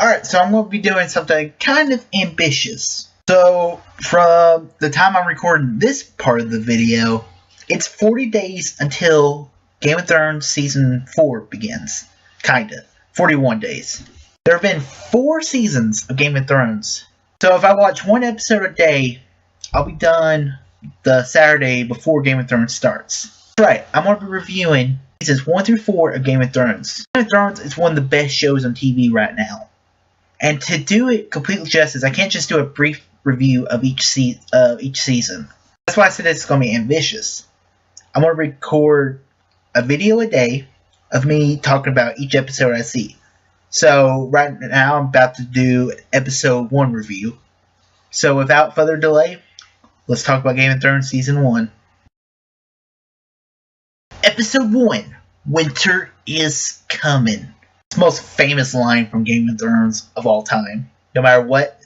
Alright, so I'm going to be doing something kind of ambitious. So, from the time I'm recording this part of the video, it's 40 days until Game of Thrones Season 4 begins. Kinda. 41 days. There have been 4 seasons of Game of Thrones. So if I watch one episode a day, I'll be done the Saturday before Game of Thrones starts. That's right, I'm going to be reviewing seasons 1 through 4 of Game of Thrones. Game of Thrones is one of the best shows on TV right now. And to do it complete justice, I can't just do a brief review of each season. That's why I said it's going to be ambitious. I'm going to record a video a day of me talking about each episode I see. So right now I'm about to do episode 1 review. So without further delay, let's talk about Game of Thrones Season 1. Episode 1, Winter is Coming. It's the most famous line from Game of Thrones of all time. No matter what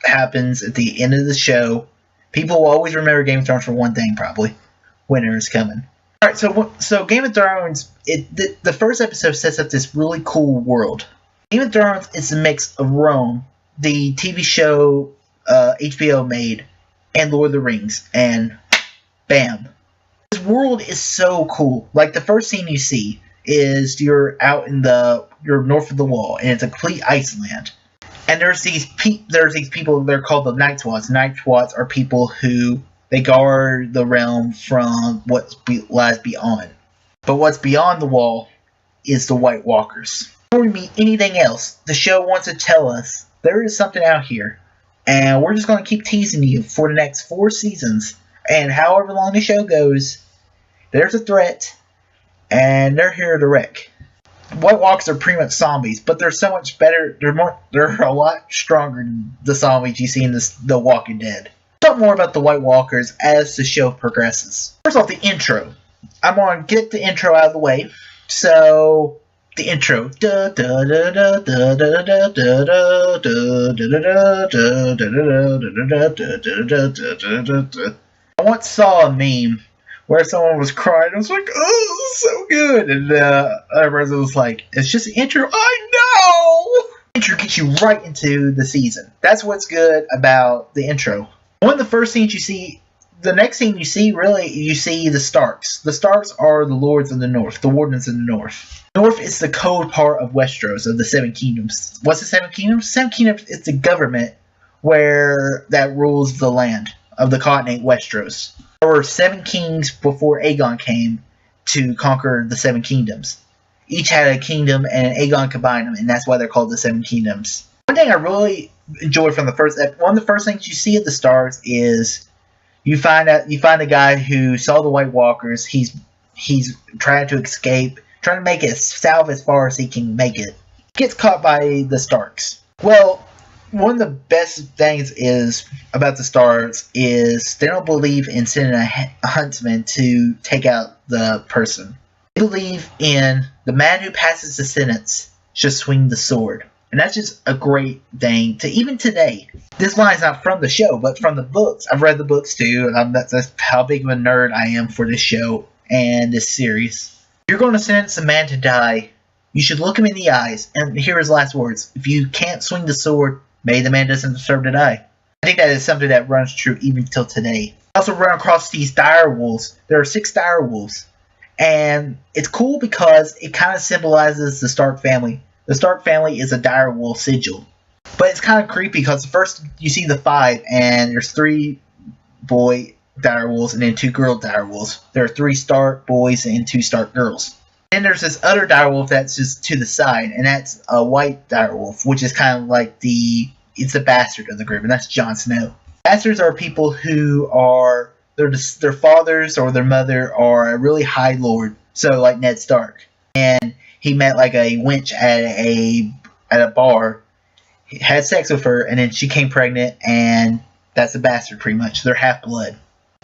happens at the end of the show, people will always remember Game of Thrones for one thing, probably. Winter is coming. Alright, so Game of Thrones, the first episode sets up this really cool world. Game of Thrones is a mix of Rome, the TV show HBO made, and Lord of the Rings, and bam. This world is so cool. Like, the first scene you see is you're out in you're north of the wall, and it's a complete iceland. And there's these people, they're called the Night's Watch. Night's Watch are people who, they guard the realm from what lies beyond. But what's beyond the wall is the White Walkers. Before we meet anything else, the show wants to tell us there is something out here, and we're just going to keep teasing you for the next 4 seasons. And however long the show goes, there's a threat, and they're here to wreck. White Walkers are pretty much zombies, but they're so much better. They're a lot stronger than the zombies you see in The Walking Dead. Talk more about the White Walkers as the show progresses. First off, the intro. I'm going to get the intro out of the way. So, the intro. I once saw a meme where someone was crying. I was like, oh, this is so good. And other person was like, it's just the intro. I know! The intro gets you right into the season. That's what's good about the intro. One of the first scenes you see, the next scene you see, really, you see the Starks. The Starks are the Lords of the North, the Wardens of the North. North is the cold part of Westeros, of the Seven Kingdoms. What's the Seven Kingdoms? Seven Kingdoms is the government that rules the land of the continent Westeros. There were 7 kings before Aegon came to conquer the 7 kingdoms. Each had a kingdom, and Aegon combined them, and that's why they're called the 7 kingdoms. One thing I really enjoyed from one of the first things you see at the Starks is you find a guy who saw the White Walkers. He's trying to escape, trying to make it south as far as he can make it. Gets caught by the Starks. Well, one of the best things about the Starks is they don't believe in sending a huntsman to take out the person. They believe in the man who passes the sentence should swing the sword. And that's just a great thing to even today. This line is not from the show, but from the books. I've read the books too. That's how big of a nerd I am for this show and this series. If you're going to sentence a man to die, you should look him in the eyes and hear his last words. If you can't swing the sword, maybe the man doesn't deserve to die. I think that is something that runs true even till today. I also run across these dire wolves. There are 6 dire wolves. And it's cool because it kind of symbolizes the Stark family. The Stark family is a dire wolf sigil. But it's kind of creepy because first you see the 5 and there's 3 boy dire wolves and then 2 girl dire wolves. There are 3 Stark boys and 2 Stark girls. Then there's this other dire wolf that's just to the side, and that's a white dire wolf, which is kind of like it's the bastard of the group, and that's Jon Snow. Bastards are people who are, their fathers or their mother are a really high lord, so like Ned Stark. And he met like a wench at a bar, had sex with her, and then she came pregnant, and that's a bastard pretty much. They're half-blood.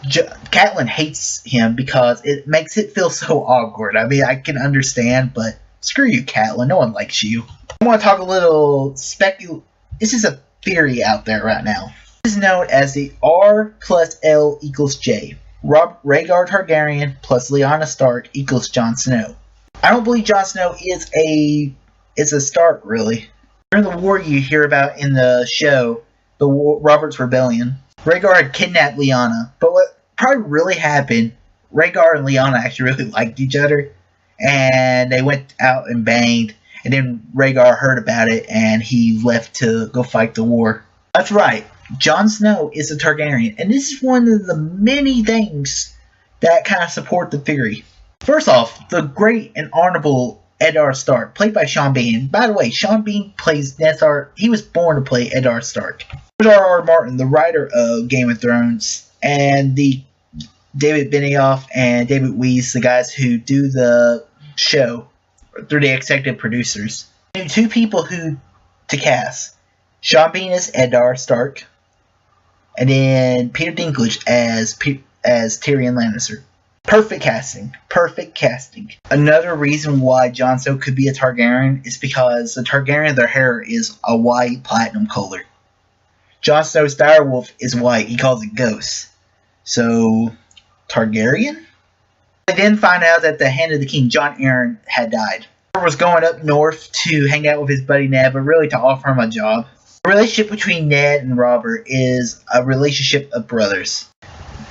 Catelyn hates him because it makes it feel so awkward. I mean, I can understand, but screw you, Catelyn. No one likes you. I want to talk a little This is a theory out there right now. This is known as the R plus L equals J. Rhaegar Targaryen plus Lyanna Stark equals Jon Snow. I don't believe Jon Snow is a Stark, really. During the war you hear about in the show, the war, Robert's Rebellion, Rhaegar had kidnapped Lyanna. But what probably really happened, Rhaegar and Lyanna actually really liked each other. And they went out and banged. And then Rhaegar heard about it and he left to go fight the war. That's right. Jon Snow is a Targaryen. And this is one of the many things that kind of support the theory. First off, the great and honorable Eddard Stark, played by Sean Bean. By the way, Sean Bean plays Ned Stark. He was born to play Eddard Stark. George R.R. Martin, the writer of Game of Thrones, and the David Benioff and David Weiss, the guys who do the show, through the executive producers, knew two people who to cast. Sean Bean as Eddard Stark, and then Peter Dinklage as Tyrion Lannister. Perfect casting. Perfect casting. Another reason why Jon Snow could be a Targaryen is because the Targaryen, their hair is a white platinum color. Jon Snow's direwolf is white. He calls it ghost. So, Targaryen? They then find out that the Hand of the King, Jon Arryn, had died. He was going up north to hang out with his buddy Ned, but really to offer him a job. The relationship between Ned and Robert is a relationship of brothers.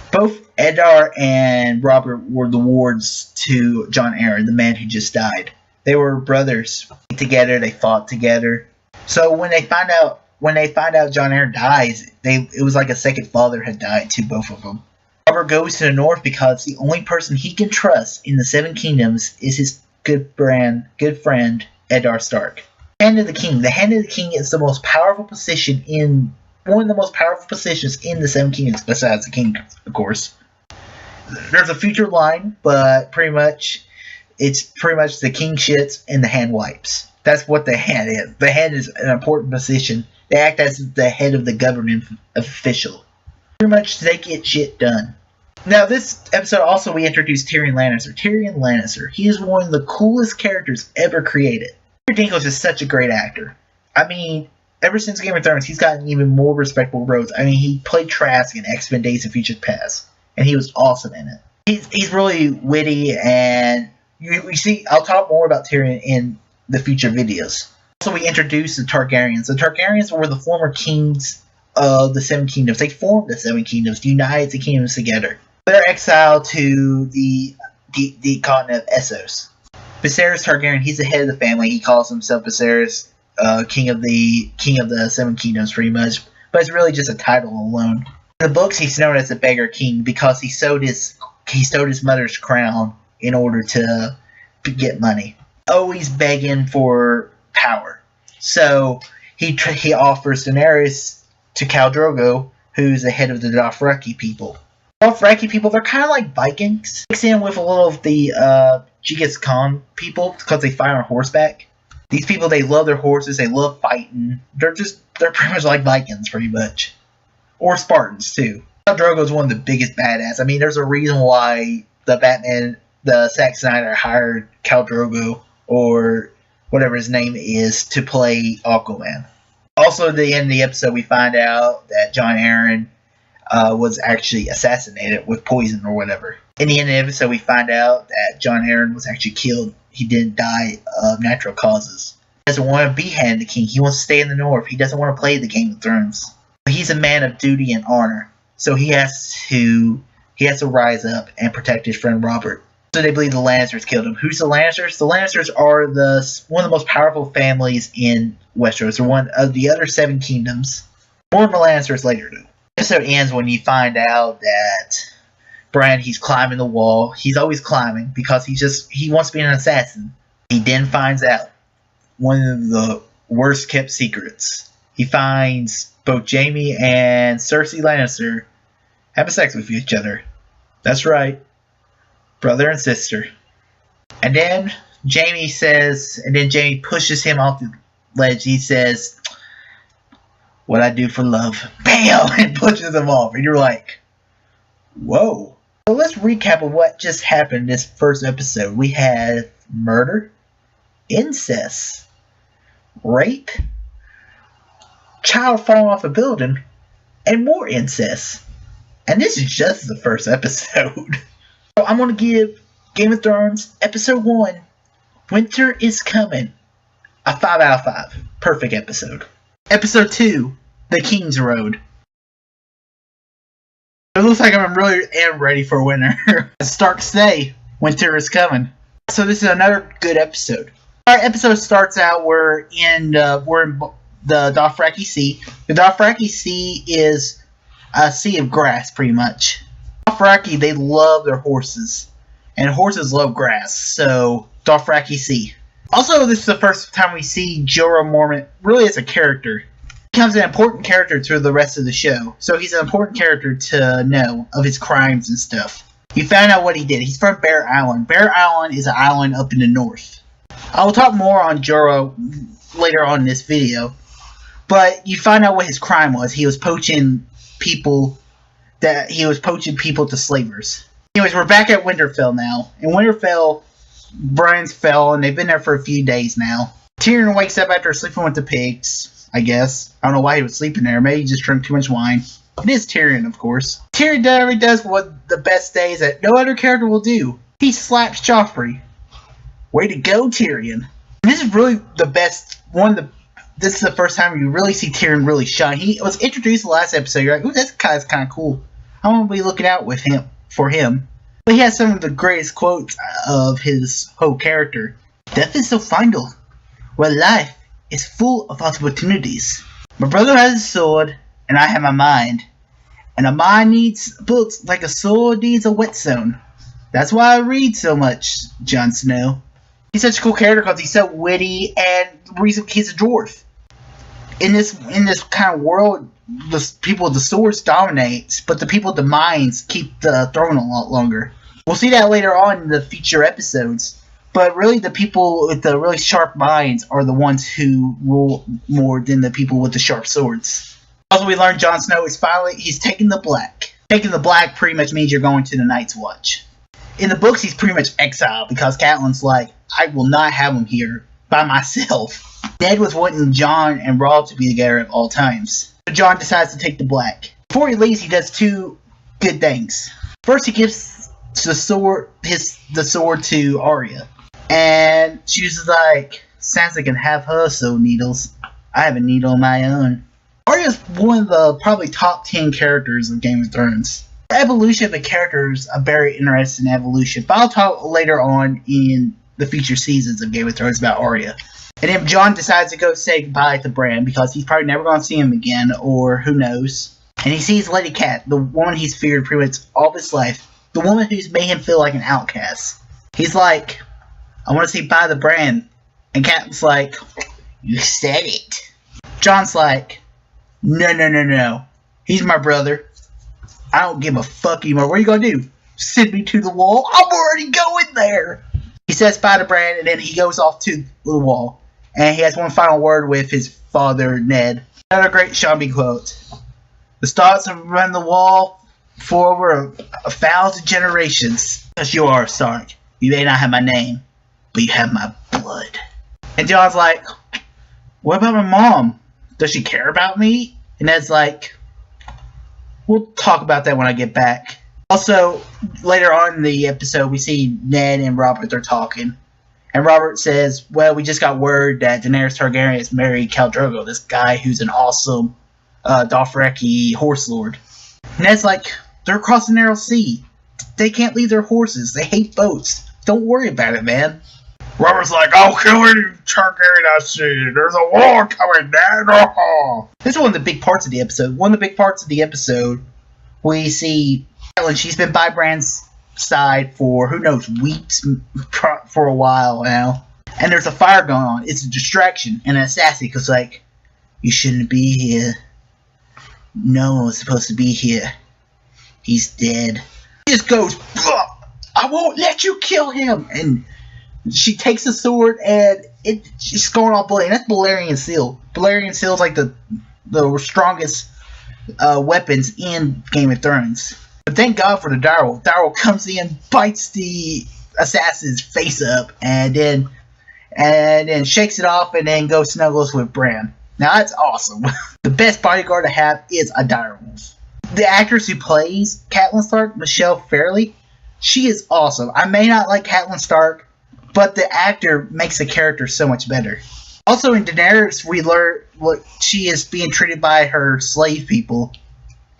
Both Eddard and Robert were the wards to Jon Arryn, the man who just died. They were brothers. Together, they fought together. So when they find out Jon Arryn dies, it was like a second father had died to both of them. Robert goes to the north because the only person he can trust in the Seven Kingdoms is his good friend Eddard Stark. Hand of the King. The Hand of the King is the most powerful position in one of the most powerful positions in the Seven Kingdoms, besides the king, of course. There's a future line, but it's pretty much the king shits and the hand wipes. That's what the hand is. The hand is an important position. They act as the head of the government official. Pretty much they get shit done. Now, this episode also we introduced Tyrion Lannister. Tyrion Lannister. He is one of the coolest characters ever created. Peter Dinklage is such a great actor. I mean, ever since Game of Thrones, he's gotten even more respectable roles. I mean, he played Trask in X-Men Days of Future Past, and he was awesome in it. He's really witty, and you see, I'll talk more about Tyrion in the future videos. Also, we introduced the Targaryens. The Targaryens were the former kings of the Seven Kingdoms. They formed the Seven Kingdoms, united the kingdoms together. They're exiled to the continent of Essos. Viserys Targaryen, he's the head of the family. He calls himself Viserys, king of the Seven Kingdoms, pretty much. But it's really just a title alone. In the books, he's known as the Beggar King because he sold his mother's crown in order to get money. Always begging for power. So he offers Daenerys to Khal Drogo, who's the head of the Dothraki people. Dothraki people, they're kind of like Vikings. Mixed in with a little of the Genghis Khan people because they fight on horseback. These people, they love their horses, they love fighting. They're pretty much like Vikings, pretty much. Or Spartans, too. Khal Drogo is one of the biggest badass. I mean, there's a reason why the Zack Snyder hired Khal Drogo, or whatever his name is, to play Aquaman. Also, at the end of the episode, we find out that Jon Arryn was actually assassinated with poison or whatever. In the end of the episode, we find out that Jon Arryn was actually killed. He didn't die of natural causes. He doesn't want to be Hand of the King. He wants to stay in the North. He doesn't want to play the Game of Thrones. But he's a man of duty and honor. So he has to rise up and protect his friend Robert. So they believe the Lannisters killed him. Who's the Lannisters? The Lannisters are one of the most powerful families in Westeros. They're one of the other Seven Kingdoms. More on the Lannisters later, though. The episode ends when you find out that Bran, he's climbing the wall. He's always climbing because he wants to be an assassin. He then finds out one of the worst kept secrets. He finds both Jaime and Cersei Lannister having sex with each other. That's right. Brother and sister. And then Jaime pushes him off the ledge. He says, "What I do for love." Bam! And pushes him off. And you're like, whoa. So let's recap of what just happened this first episode. We had murder, incest, rape, child falling off a building, and more incest. And this is just the first episode. So I'm going to give Game of Thrones Episode 1, Winter is Coming, A 5 out of 5. Perfect episode. Episode 2, The King's Road. It looks like I really am ready for winter. Stark say, winter is coming. So this is another good episode. Our episode starts out, we're in the Dothraki Sea. The Dothraki Sea is a sea of grass, pretty much. Dothraki, they love their horses. And horses love grass, so Dothraki Sea. Also, this is the first time we see Jorah Mormont really as a character. He becomes an important character through the rest of the show, so he's an important character to know of his crimes and stuff. You found out what he did. He's from Bear Island. Bear Island is an island up in the north. I will talk more on Jorah later on in this video, but you find out what his crime was. He was poaching people to slavers. Anyways, we're back at Winterfell now. In Winterfell, Brian's fell, and they've been there for a few days now. Tyrion wakes up after sleeping with the pigs, I guess. I don't know why he was sleeping there. Maybe he just drank too much wine. It is Tyrion, of course. Tyrion does what the best days that no other character will do. He slaps Joffrey. Way to go, Tyrion. This is really the best one. This is the first time you really see Tyrion really shine. He was introduced in the last episode. You're like, ooh, this guy's kind of cool. I want to be looking out for him. But he has some of the greatest quotes of his whole character. Death is so final, where life is full of opportunities. My brother has a sword, and I have my mind. And a mind needs books like a sword needs a whetstone. That's why I read so much, Jon Snow. He's such a cool character because he's so witty, and the reason he's a dwarf. In this kind of world, the people with the swords dominate, but the people with the minds keep the throne a lot longer. We'll see that later on in the future episodes. But really, the people with the really sharp minds are the ones who rule more than the people with the sharp swords. Also, we learned Jon Snow is he's taking the black. Taking the black pretty much means you're going to the Night's Watch. In the books, he's pretty much exiled because Catelyn's like, I will not have him here by myself. Ned was wanting Jon and Robb to be together at all times. So Jon decides to take the black. Before he leaves, he does two good things. First, he gives the sword to Arya. And she was like, Sansa can have her soul needles. I have a needle of my own. Arya's one of the probably top 10 characters of Game of Thrones. The evolution of the characters a very interesting evolution, but I'll talk later on in the future seasons of Game of Thrones about Arya. And then Jon decides to go say goodbye to Bran because he's probably never going to see him again, or who knows. And he sees Lady Cat, the woman he's feared pretty much all of his life, the woman who's made him feel like an outcast. He's like, I want to say bye to Bran. And Cat's like, you said it. Jon's like, no. He's my brother. I don't give a fuck anymore. What are you going to do? Send me to the wall? I'm already going there. He says bye to Bran, and then he goes off to the wall. And he has one final word with his father, Ned. Another great Sean B. quote. The stars have run the wall for over 1,000 generations. Because you are a Stark. You may not have my name, but you have my blood. And Jon's like, what about my mom? Does she care about me? And Ned's like, we'll talk about that when I get back. Also, later on in the episode, we see Ned and Robert are talking. And Robert says, well, we just got word that Daenerys Targaryen has married Khal Drogo, this guy who's an awesome Dothraki horse lord. Ned's like, they're across the Narrow Sea. They can't leave their horses. They hate boats. Don't worry about it, man. Robert's like, I'll kill any Targaryen I see. There's a war coming, Ned. Oh. This is one of the big parts of the episode. One of the big parts of the episode, we see Catelyn. She's been by Bran's side for, who knows, weeks, for a while now. And there's a fire going on. It's a distraction and an assassin, because, like, you shouldn't be here. No one was supposed to be here. He's dead. He just goes, I won't let you kill him. And she takes the sword, and she's going all bloody. And that's Balerion Steel. Balerion Steel is like the strongest weapons in Game of Thrones. But thank God for the direwolf. Direwolf comes in, bites the assassin's face up, and then shakes it off, and then goes snuggles with Bran. Now that's awesome. The best bodyguard to have is a direwolf. The actress who plays Catelyn Stark, Michelle Fairley, she is awesome. I may not like Catelyn Stark, but the actor makes the character so much better. Also in Daenerys, we learn what she is being treated by her slave people,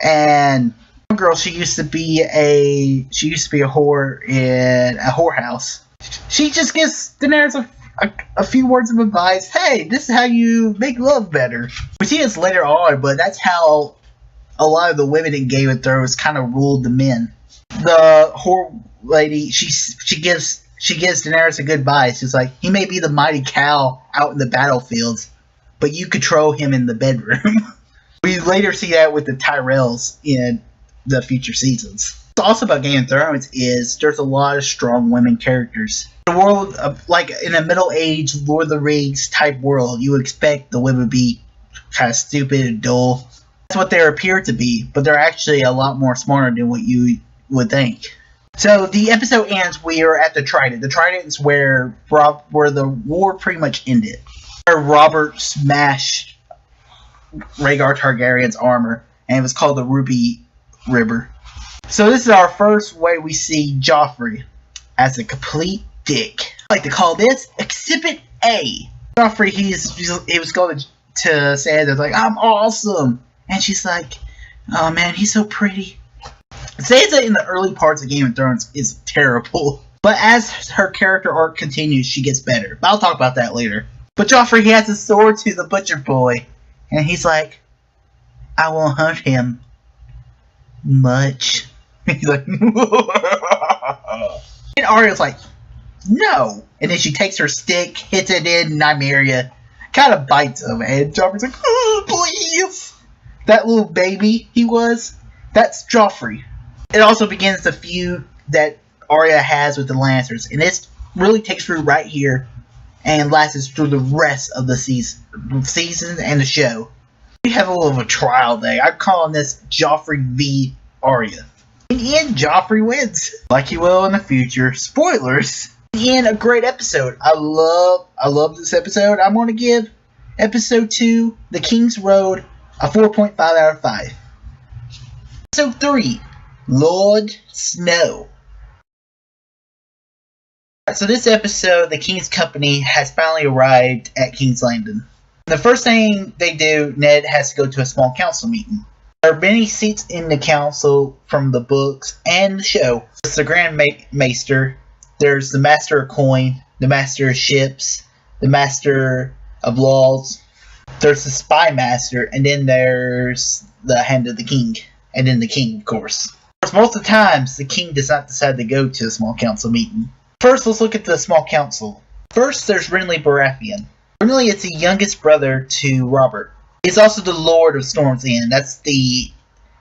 and one girl, she used to be a whore in a whorehouse. She just gives Daenerys a few words of advice. Hey, this is how you make love better. We see this later on, but that's how a lot of the women in Game of Thrones kind of ruled the men. The whore lady, she gives Daenerys a good advice. She's like, he may be the mighty cow out in the battlefields, but you control him in the bedroom. We later see that with the Tyrells in the future seasons. What's awesome about Game of Thrones is there's a lot of strong women characters. In a world of, like, in a middle-aged Lord of the Rings type world, you would expect the women to be kind of stupid and dull. That's what they appear to be, but they're actually a lot more smarter than what you would think. So the episode ends. We are at the Trident. The Trident is where the war pretty much ended. Where Robert smashed Rhaegar Targaryen's armor, and it was called the Ruby River. So this is our first way we see Joffrey as a complete dick. I like to call this Exhibit A. Joffrey, he was going to Sansa like, I'm awesome, and she's like, oh man, he's so pretty. Sansa in the early parts of Game of Thrones is terrible, but as her character arc continues, she gets better. But I'll talk about that later. But Joffrey, he has a sword to the butcher boy, and he's like, I won't hurt him much. He's like, and Arya's like, no. And then she takes her stick, hits it in Nymeria, kind of bites him, and Joffrey's like, oh, please. That little baby he was, that's Joffrey. It also begins the feud that Arya has with the Lancers, and this really takes root right here and lasts through the rest of the season and the show. We have a little of a trial day. I'm calling this Joffrey v. Arya. In the end, Joffrey wins, like he will in the future. Spoilers. In the end, a great episode. I love this episode. I'm going to give episode 2, The King's Road, a 4.5 out of 5. Episode 3, Lord Snow. So this episode, the King's Company has finally arrived at King's Landing. The first thing they do, Ned has to go to a small council meeting. There are many seats in the council from the books and the show. There's the Grand Maester, there's the Master of Coin, the Master of Ships, the Master of Laws, there's the Spy Master, and then there's the Hand of the King, and then the King, of course. Most of the times, the King does not decide to go to a small council meeting. First, let's look at the small council. First, there's Renly Baratheon. Renly is the youngest brother to Robert. He's also the Lord of Storm's End. That's the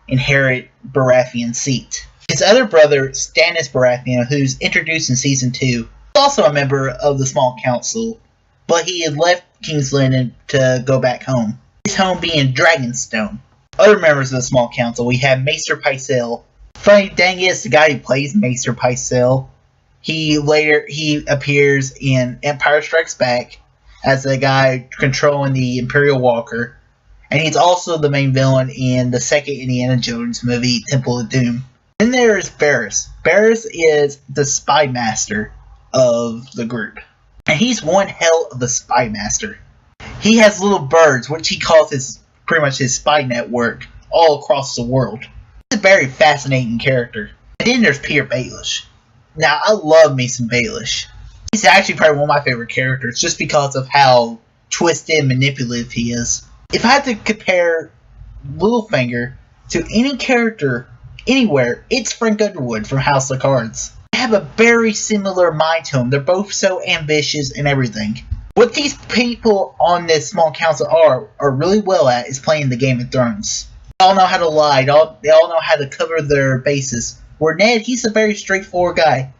inherent Baratheon seat. His other brother, Stannis Baratheon, who's introduced in Season 2, is also a member of the small council, but he had left King's Landing to go back home. His home being Dragonstone. Other members of the small council, we have Maester Pycelle. Funny thing is, the guy who plays Maester Pycelle, he appears in Empire Strikes Back as the guy controlling the Imperial Walker, and he's also the main villain in the second Indiana Jones movie, Temple of Doom. Then there's Varys. Varys is the spy master of the group, and he's one hell of a spy master. He has little birds, which he calls pretty much his spy network, all across the world. He's a very fascinating character. And then there's Petyr Baelish. Now, I love me some Baelish. He's actually probably one of my favorite characters, just because of how twisted and manipulative he is. If I had to compare Littlefinger to any character anywhere, it's Frank Underwood from House of Cards. They have a very similar mind to him. They're both so ambitious and everything. What these people on this small council are really well at is playing the Game of Thrones. They all know how to lie. They all know how to cover their bases. Where Ned, he's a very straightforward guy.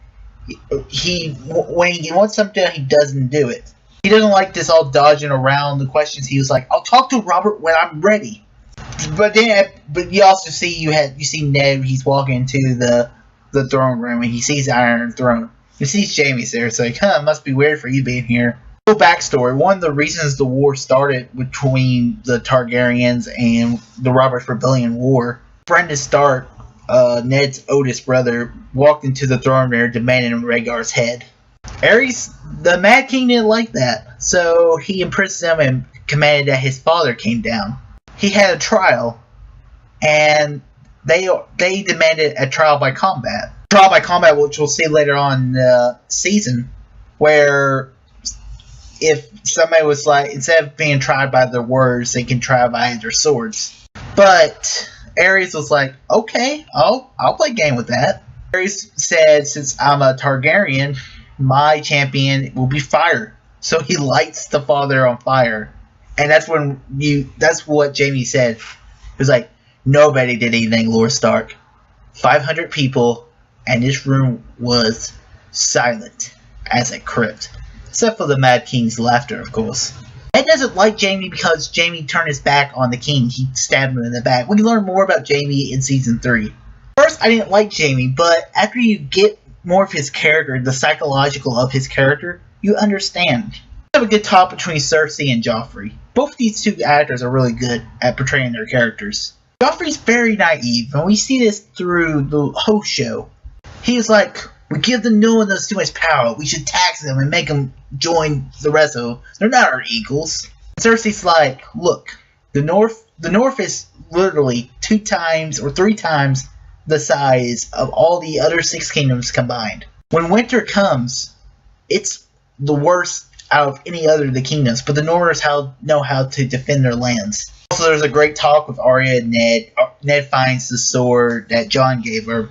When he wants something done, he doesn't do it. He doesn't like this all dodging around the questions. He was like, I'll talk to Robert when I'm ready. But you also see you see Ned, he's walking into the throne room and he sees the Iron Throne. He sees Jaime's there. It's like, it must be weird for you being here. Little backstory. One of the reasons the war started between the Targaryens and the Robert's Rebellion War, Brandon Stark, Ned's oldest brother, walked into the throne room demanding Rhaegar's head. Aerys, the Mad King didn't like that, so he imprisoned him and commanded that his father came down. He had a trial, and they demanded a trial by combat. Trial by combat, which we'll see later on in the season, where if somebody was like, instead of being tried by their words, they can try by their swords. But Aerys was like, okay, I'll play a game with that. Aerys said, since I'm a Targaryen, my champion will be fire. So he lights the father on fire. And that's what Jaime said. He was like, nobody did anything, Lord Stark. 500 people, and this room was silent as a crypt. Except for the Mad King's laughter, of course. Ned doesn't like Jaime because Jaime turned his back on the king. He stabbed him in the back. We can learn more about Jaime in Season 3. First, I didn't like Jaime, but after you get more of his character, the psychological of his character, you understand. We have a good talk between Cersei and Joffrey. Both of these two actors are really good at portraying their characters. Joffrey's very naive, and we see this through the whole show. He is like, we give the new ones too much power. We should tax them and make them join the rest of them. They're not our equals. Cersei's like, look, the North is literally 2 times or 3 times the size of all the other 6 kingdoms combined. When winter comes, it's the worst out of any other of the kingdoms, but the Northerners know how to defend their lands. Also, there's a great talk with Arya and Ned. Ned finds the sword that Jon gave her,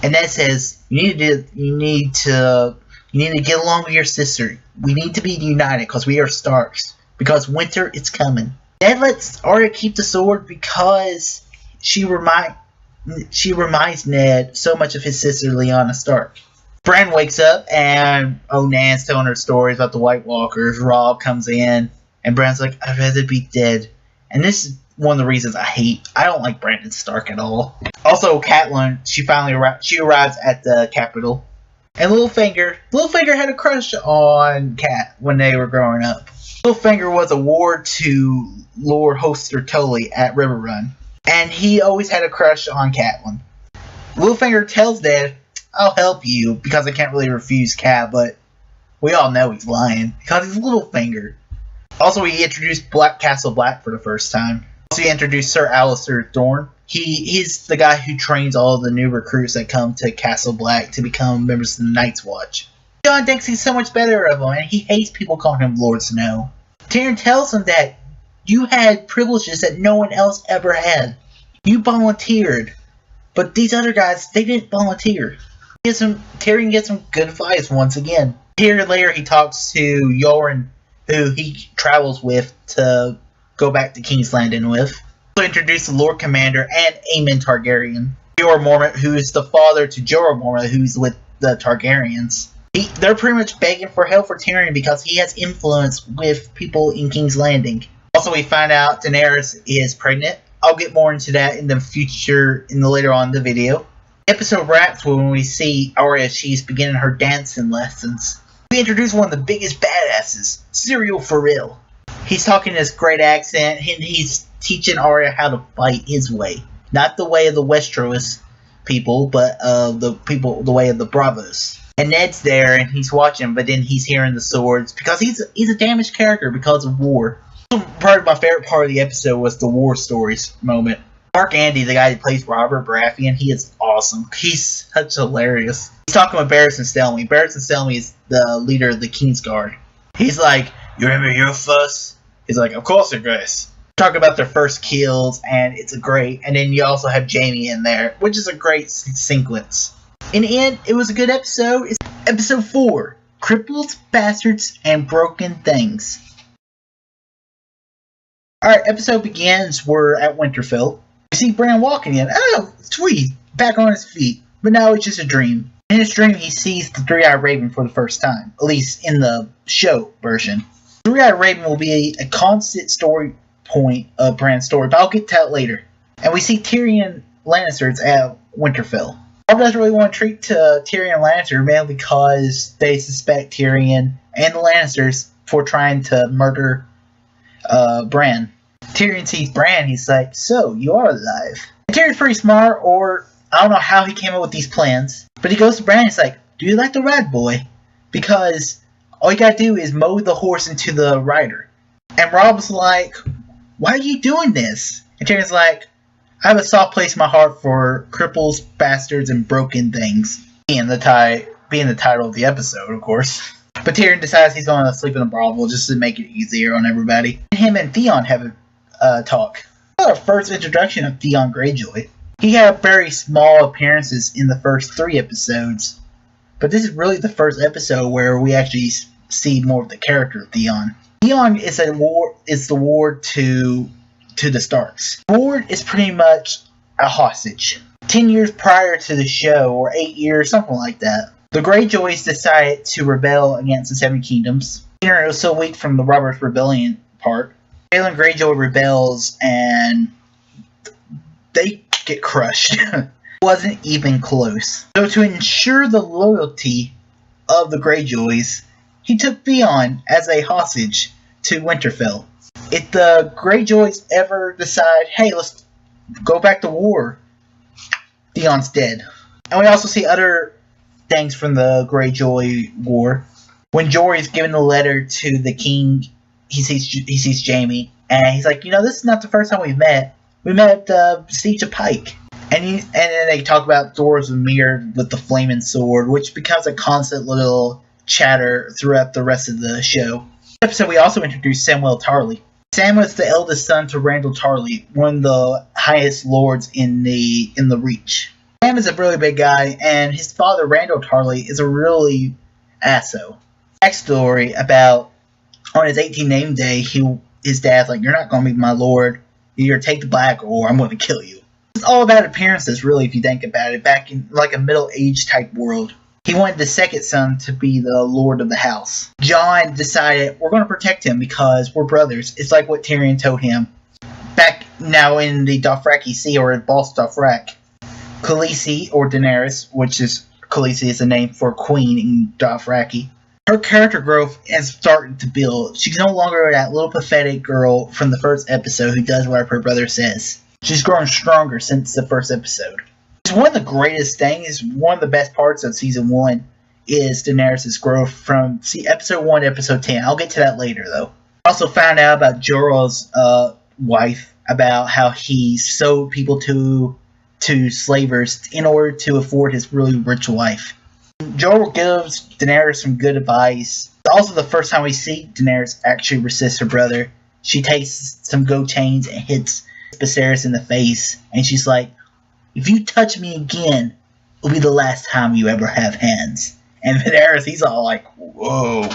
and Ned says, you need to get along with your sister. We need to be united because we are Starks. Because winter is coming. Ned lets Arya keep the sword because she reminds Ned so much of his sister Lyanna Stark. Bran wakes up and Nan's telling her stories about the White Walkers. Robb comes in and Bran's like, I'd rather be dead. And this is one of the reasons I don't like Brandon Stark at all. Also, Catelyn, she arrives at the capital. And Littlefinger had a crush on Cat when they were growing up. Littlefinger was a ward to Lord Hoster Tully at Riverrun. And he always had a crush on Catelyn. Littlefinger tells Ned, I'll help you because I can't really refuse Cat, but we all know he's lying because he's Littlefinger. Also, he introduced Castle Black for the first time. Also, he introduced Sir Alliser Thorne. He's the guy who trains all the new recruits that come to Castle Black to become members of the Night's Watch. Jon thinks he's so much better of him, and he hates people calling him Lord Snow. Tyrion tells him that you had privileges that no one else ever had. You volunteered, but these other guys, they didn't volunteer. Tyrion gets some good advice once again. Here later, he talks to Yoren, who he travels with to go back to King's Landing with. Also introduce the Lord Commander and Aemon Targaryen. Jorah Mormont, who is the father to Jorah Mormont, who's with the Targaryens. They're pretty much begging for help for Tyrion because he has influence with people in King's Landing. Also, we find out Daenerys is pregnant. I'll get more into that in the future, later on in the video. The episode wraps when we see Arya. She's beginning her dancing lessons. We introduce one of the biggest badasses, Syrio Forel. He's talking this great accent, and he's teaching Arya how to fight his way. Not the way of the Westeros people, but the way of the Bravos. And Ned's there, and he's watching, but then he's hearing the swords, because he's a damaged character because of war. Probably my favorite part of the episode was the war stories moment. Mark Andy, the guy who plays Robert Baratheon, he is awesome. He's such hilarious. He's talking with Barristan Selmy. Barristan Selmy is the leader of the Kingsguard. He's like, you remember your fuss? He's like, of course, Sir Grace. Talk about their first kills, and it's a great. And then you also have Jaime in there, which is a great sequence. In the end, it was a good episode. It's episode 4, Cripples, Bastards, and Broken Things. Alright, episode begins. We're at Winterfell. We see Bran walking in. Oh, sweet. Back on his feet. But now it's just a dream. In his dream, he sees the Three-Eyed Raven for the first time. At least in the show version. Three-Eyed Raven will be a constant story point of Bran's story, but I'll get to that later. And we see Tyrion Lannisters at Winterfell. Robb doesn't really want to treat Tyrion Lannister, mainly because they suspect Tyrion and the Lannisters for trying to murder Bran. Tyrion sees Bran, he's like, so, you are alive. And Tyrion's pretty smart, or I don't know how he came up with these plans, but he goes to Bran and he's like, do you like the rat boy? because all you gotta do is mow the horse into the rider. And Rob's like, why are you doing this? And Tyrion's like, I have a soft place in my heart for cripples, bastards, and broken things. Being the title of the episode, of course. But Tyrion decides he's going to sleep in a brothel just to make it easier on everybody. Him and Theon have a talk. Our first introduction of Theon Greyjoy. He had very small appearances in the first 3 episodes, but this is really the first episode where we actually see more of the character of Theon. Theon is the ward to the Starks. The ward is pretty much a hostage. 10 years prior to the show, or 8 years, something like that, the Greyjoys decided to rebel against the Seven Kingdoms. It was so weak from the Robert's Rebellion part. Balon Greyjoy rebels, and they get crushed. Wasn't even close. So to ensure the loyalty of the Greyjoys, he took Theon as a hostage to Winterfell. If the Greyjoys ever decide, hey, let's go back to war, Theon's dead. And we also see other things from the Greyjoy War. When Jory is giving the letter to the king, he sees Jaime, and he's like, this is not the first time we've met. We met at the Siege of Pike. And then they talk about Thoros of Myr with the flaming sword, which becomes a constant little chatter throughout the rest of the show. In this episode, we also introduced Samwell Tarly. Sam was the eldest son to Randall Tarly, one of the highest lords in the Reach. Sam is a really big guy, and his father, Randall Tarly, is a really asso. Backstory about, on his 18th name day, his dad's like, you're not going to be my lord. You're going to take the black, or I'm going to kill you. It's all about appearances, really, if you think about it, back in like a middle-aged type world. He wanted the second son to be the lord of the house. Jon decided, we're going to protect him because we're brothers. It's like what Tyrion told him. Back now in the Dothraki Sea, or in Bos Dothrak, Khaleesi, or Daenerys, which is, Khaleesi is the name for queen in Dothraki, her character growth is starting to build. She's no longer that little pathetic girl from the first episode who does whatever her brother says. She's grown stronger since the first episode. It's one of the greatest things, one of the best parts of Season 1 is Daenerys' growth from Episode 1 to Episode 10. I'll get to that later, though. I also found out about Jorah's wife, about how he sold people to slavers in order to afford his really rich wife. Jorah gives Daenerys some good advice. It's also the first time we see Daenerys actually resist her brother. She takes some gold chains and hits Viserys in the face, and she's like, if you touch me again, it'll be the last time you ever have hands. And Viserys, he's all like, whoa.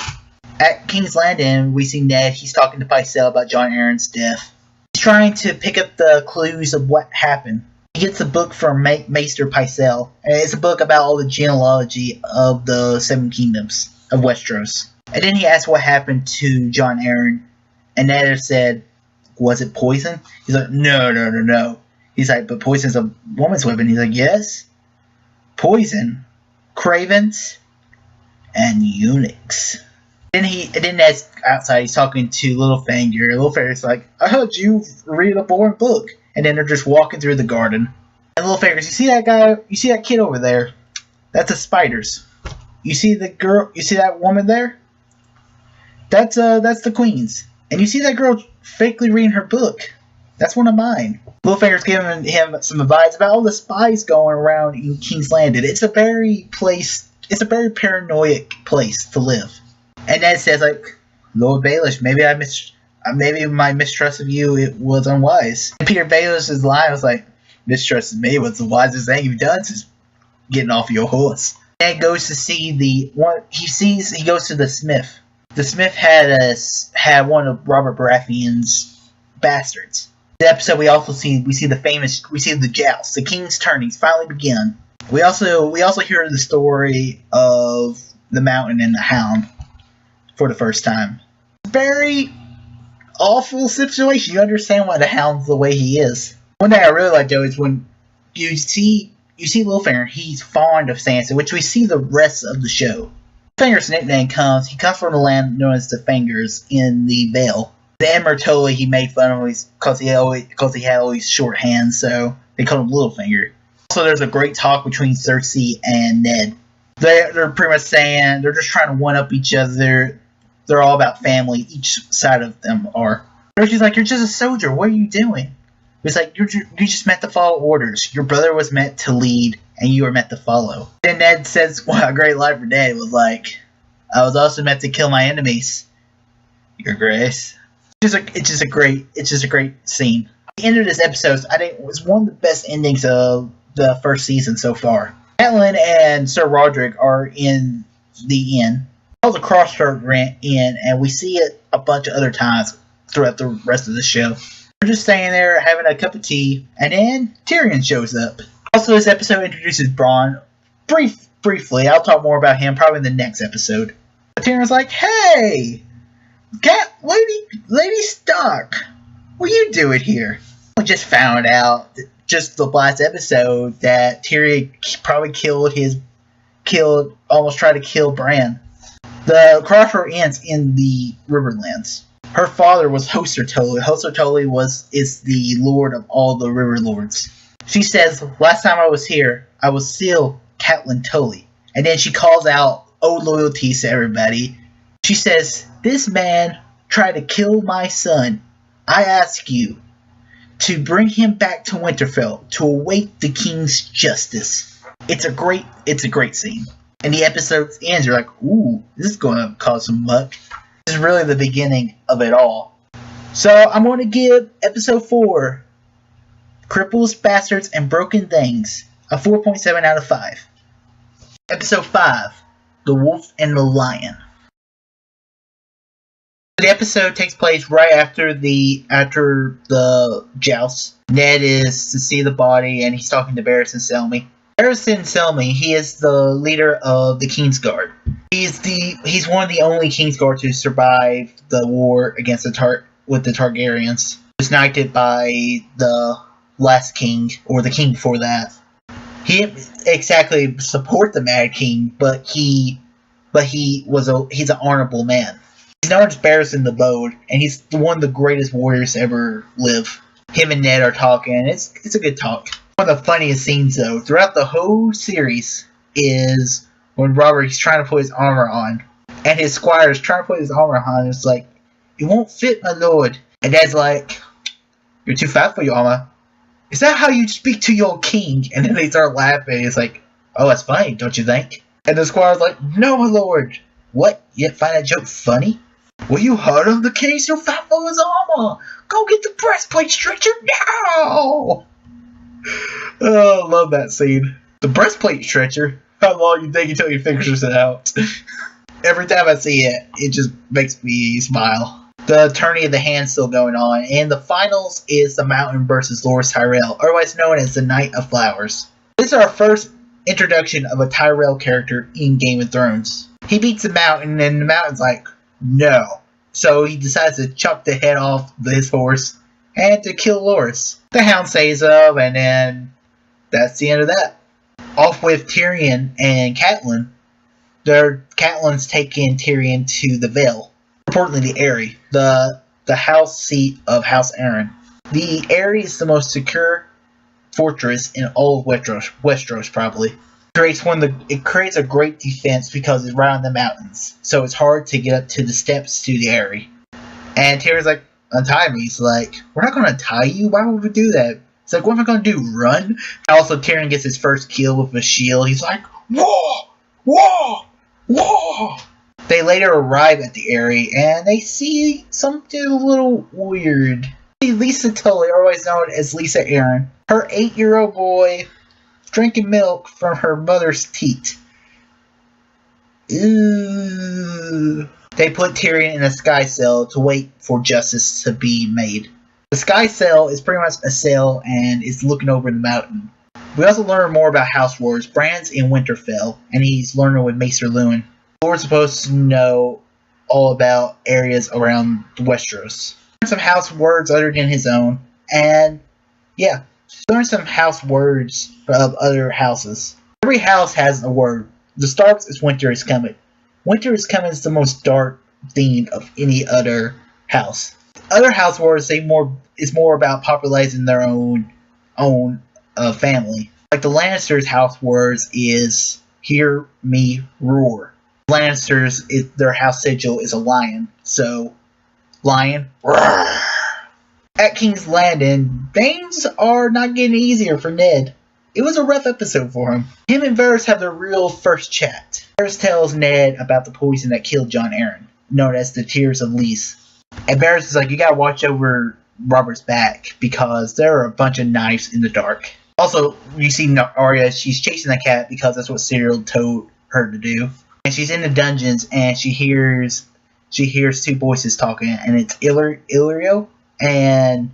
At King's Landing, we see Ned. He's talking to Pycelle about Jon Arryn's death. He's trying to pick up the clues of what happened. He gets a book from Maester Pycelle, and it's a book about all the genealogy of the Seven Kingdoms of Westeros. And then he asks what happened to Jon Arryn, and Ned said, was it poison? He's like, no. He's like, but poison's a woman's weapon. He's like, yes. Poison, cravens, and eunuchs. Then Ned's outside. He's talking to Littlefinger. Littlefinger's like, I heard you read a boring book. And then they're just walking through the garden. And Littlefinger's, you see that guy? You see that kid over there? That's a spiders. You see the girl? You see that woman there? That's the queen's. And you see that girl fakely reading her book? That's one of mine. Littlefinger's giving him some advice about all the spies going around in King's Landing. It's a very paranoid place to live. And Ned says, like, Lord Baelish, maybe my mistrust of you, it was unwise. And Peter Baelish's line was like, mistrust of me was the wisest thing you've done since getting off your horse. Ned goes to see he goes to the smith. The smith had one of Robert Baratheon's bastards. In the episode we see the joust, the king's tourneys finally begin. We also hear the story of the Mountain and the Hound for the first time. Very awful situation. You understand why the Hound's the way he is. One thing I really like though is when you see Littlefinger, he's fond of Sansa, which we see the rest of the show. Littlefinger's nickname he comes from the land known as the Fingers in the Vale. The Emmer Tully, he made fun of him because he had always short hands, so they called him Littlefinger. Also, there's a great talk between Cersei and Ned. They're pretty much saying they're just trying to one up each other. They're all about family. Each side of them are. She's like, "You're just a soldier. What are you doing?" It's like, you just meant to follow orders. Your brother was meant to lead, and you were meant to follow. Then Ned says, "Well, a great line for Ned was like, I was also meant to kill my enemies, Your Grace." It's just a great scene. The end of this episode, I think, was one of the best endings of the first season so far. Catelyn and Sir Roderick are in the inn. All the Crossroad Inn, and we see it a bunch of other times throughout the rest of the show. We're just staying there having a cup of tea, and then Tyrion shows up. Also, this episode introduces Bronn briefly. I'll talk more about him probably in the next episode. But Tyrion's like, "Hey, Lady Stark, what are you doing here?" We just found out, just the last episode, that Tyrion probably almost tried to kill Bran. The Crossroad ends in the Riverlands. Her father was Hoster Tully. Hoster Tully is the lord of all the River Lords. She says, "Last time I was here, I was still Catelyn Tully." And then she calls out old loyalties to everybody. She says, "This man tried to kill my son. I ask you to bring him back to Winterfell to await the king's justice." It's a great scene. And the episode ends, you're like, ooh, this is going to cause some muck. This is really the beginning of it all. So I'm going to give episode 4, Cripples, Bastards, and Broken Things, a 4.7 out of 5. Episode 5, The Wolf and the Lion. The episode takes place right after the joust. Ned is to see the body, and he's talking to Barristan Selmy. Barristan Selmy, he is the leader of the Kingsguard. He's one of the only Kingsguard to survive the war against with the Targaryens. He was knighted by the last king, or the king before that. He didn't exactly support the Mad King, but he's an honorable man. He's known as Barristan the Bowed, and he's one of the greatest warriors to ever live. Him and Ned are talking, and it's a good talk. One of the funniest scenes, though, throughout the whole series is when Robert's trying to put his armor on, and his squire is trying to put his armor on, and it's like, "It won't fit, my lord." And Ned's like, "You're too fat for your armor. Is that how you speak to your king?" And then they start laughing. It's like, "Oh, that's funny, don't you think?" And the squire's like, "No, my lord." "What? You didn't find that joke funny?" "Well, you heard of the king so fat for his armor. Go get the breastplate stretcher now." Oh, I love that scene. The breastplate stretcher? How long you think until he figures it out? Every time I see it, it just makes me smile. The tourney of the hand still going on, and the finals is the Mountain versus Loras Tyrell, otherwise known as the Knight of Flowers. This is our first introduction of a Tyrell character in Game of Thrones. He beats the Mountain, and the Mountain's like, no. So he decides to chop the head off his horse and to kill Loras. The Hound saves up, and then that's the end of that. Off with Tyrion and Catelyn. Catelyn's taking Tyrion to the Vale, importantly the Eyrie, the house seat of House Arryn. The Eyrie is the most secure fortress in all of Westeros probably. It creates a great defense because it's right on the mountains, so it's hard to get up to the steps to the Eyrie. And Tyrion's like, "Untie me." He's like, "We're not going to tie you. Why would we do that?" It's like, "What am I going to do? Run?" Also, Tyrion gets his first kill with a shield. He's like, "Whoa! Whoa! Whoa!" They later arrive at the Eyrie, and they see something a little weird. Lisa Tully, otherwise known as Lisa Arryn, her 8-year-old boy drinking milk from her mother's teat. Ooh. They put Tyrion in a sky cell to wait for justice to be made. The sky cell is pretty much a cell and is looking over the mountain. We also learn more about House Wars. Bran's in Winterfell, and he's learning with Maester Luwin. Lord's supposed to know all about areas around Westeros. Learn some house words other than his own, and yeah, learn some house words of other houses. Every house has a word. The Starks is Winter is Coming. Winter is Coming is the most dark theme of any other house. Other house words is more about popularizing their own family. Like the Lannisters' house words is hear me roar. Lannisters, their house sigil is a lion, so lion, roar. At King's Landing, things are not getting easier for Ned. It was a rough episode for him. Him and Varys have their real first chat. Varys tells Ned about the poison that killed Jon Arryn, known as the Tears of Lys. And Varys is like, you gotta watch over Robert's back, because there are a bunch of knives in the dark. Also, you see Arya, she's chasing the cat because that's what Syrio told her to do. And she's in the dungeons, and she hears two voices talking, and it's Illyrio and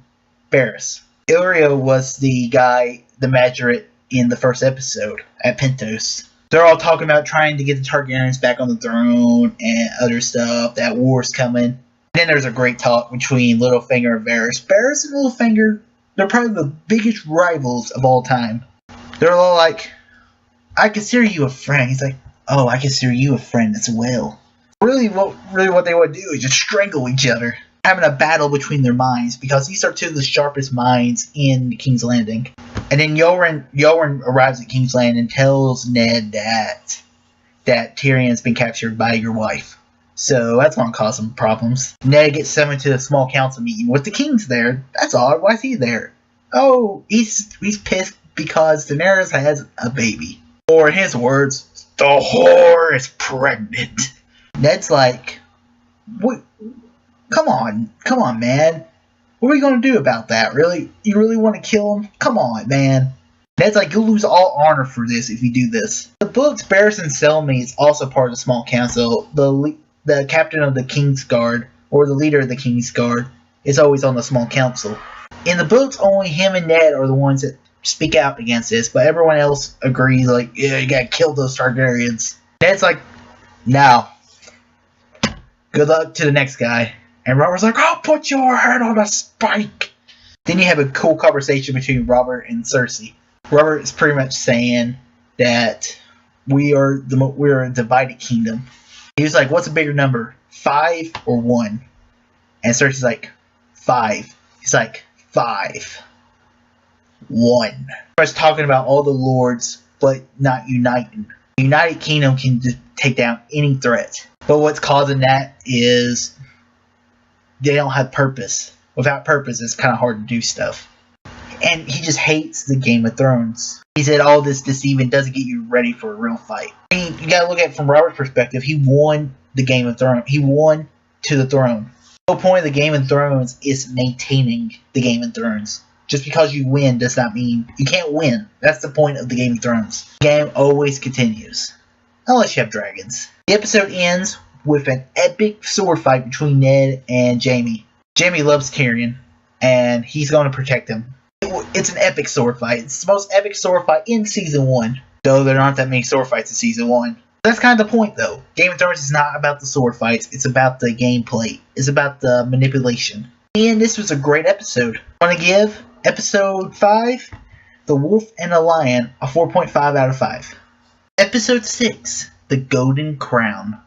Varys. Illyrio was the guy, the Magistrate in the first episode at Pentos. They're all talking about trying to get the Targaryens back on the throne and other stuff, that war's coming. And then there's a great talk between Littlefinger and Varys. Varys and Littlefinger, they're probably the biggest rivals of all time. They're all like, I consider you a friend. He's like, oh, I consider you a friend as well. Really what they want to do is just strangle each other. Having a battle between their minds, because these are two of the sharpest minds in King's Landing. And then Yoren arrives at King's Landing and tells Ned that Tyrion's been captured by your wife. So that's going to cause some problems. Ned gets summoned to a small council meeting with the king's there. That's odd. Why is he there? Oh, he's pissed because Daenerys has a baby. Or in his words, the whore is pregnant. Ned's like, what? Come on, man. What are we going to do about that? Really? You really want to kill him? Come on, man. Ned's like, you'll lose all honor for this if you do this. The books, Barristan Selmy is also part of the small council. The captain of the King's Guard, or the leader of the King's Guard, is always on the small council. In the books, only him and Ned are the ones that speak out against this, but everyone else agrees, like, yeah, you gotta kill those Targaryens. Ned's like, no. Good luck to the next guy. And Robert's like, I'll put your head on a spike. Then you have a cool conversation between Robert and Cersei. Robert is pretty much saying that we are a divided kingdom. He was like, what's a bigger number, 5 or 1? And Cersei's like, 5. He's like, 5. 1. He was talking about all the lords, but not uniting. The United Kingdom can take down any threat. But what's causing that is they don't have purpose. Without purpose, it's kind of hard to do stuff. And he just hates the Game of Thrones. He said all this even doesn't get you ready for a real fight. I mean, you gotta look at it from Robert's perspective. He won the Game of Thrones. He won to the throne. The whole point of the Game of Thrones is maintaining the Game of Thrones. Just because you win does not mean you can't win. That's the point of the Game of Thrones. The game always continues. Unless you have dragons. The episode ends with an epic sword fight between Ned and Jaime. Jaime loves Tyrion, and he's going to protect him. It's an epic sword fight. It's the most epic sword fight in Season 1. Though there aren't that many sword fights in Season 1. That's kind of the point, though. Game of Thrones is not about the sword fights. It's about the gameplay. It's about the manipulation. And this was a great episode. I want to give Episode 5, The Wolf and the Lion, a 4.5 out of 5. Episode 6, The Golden Crown.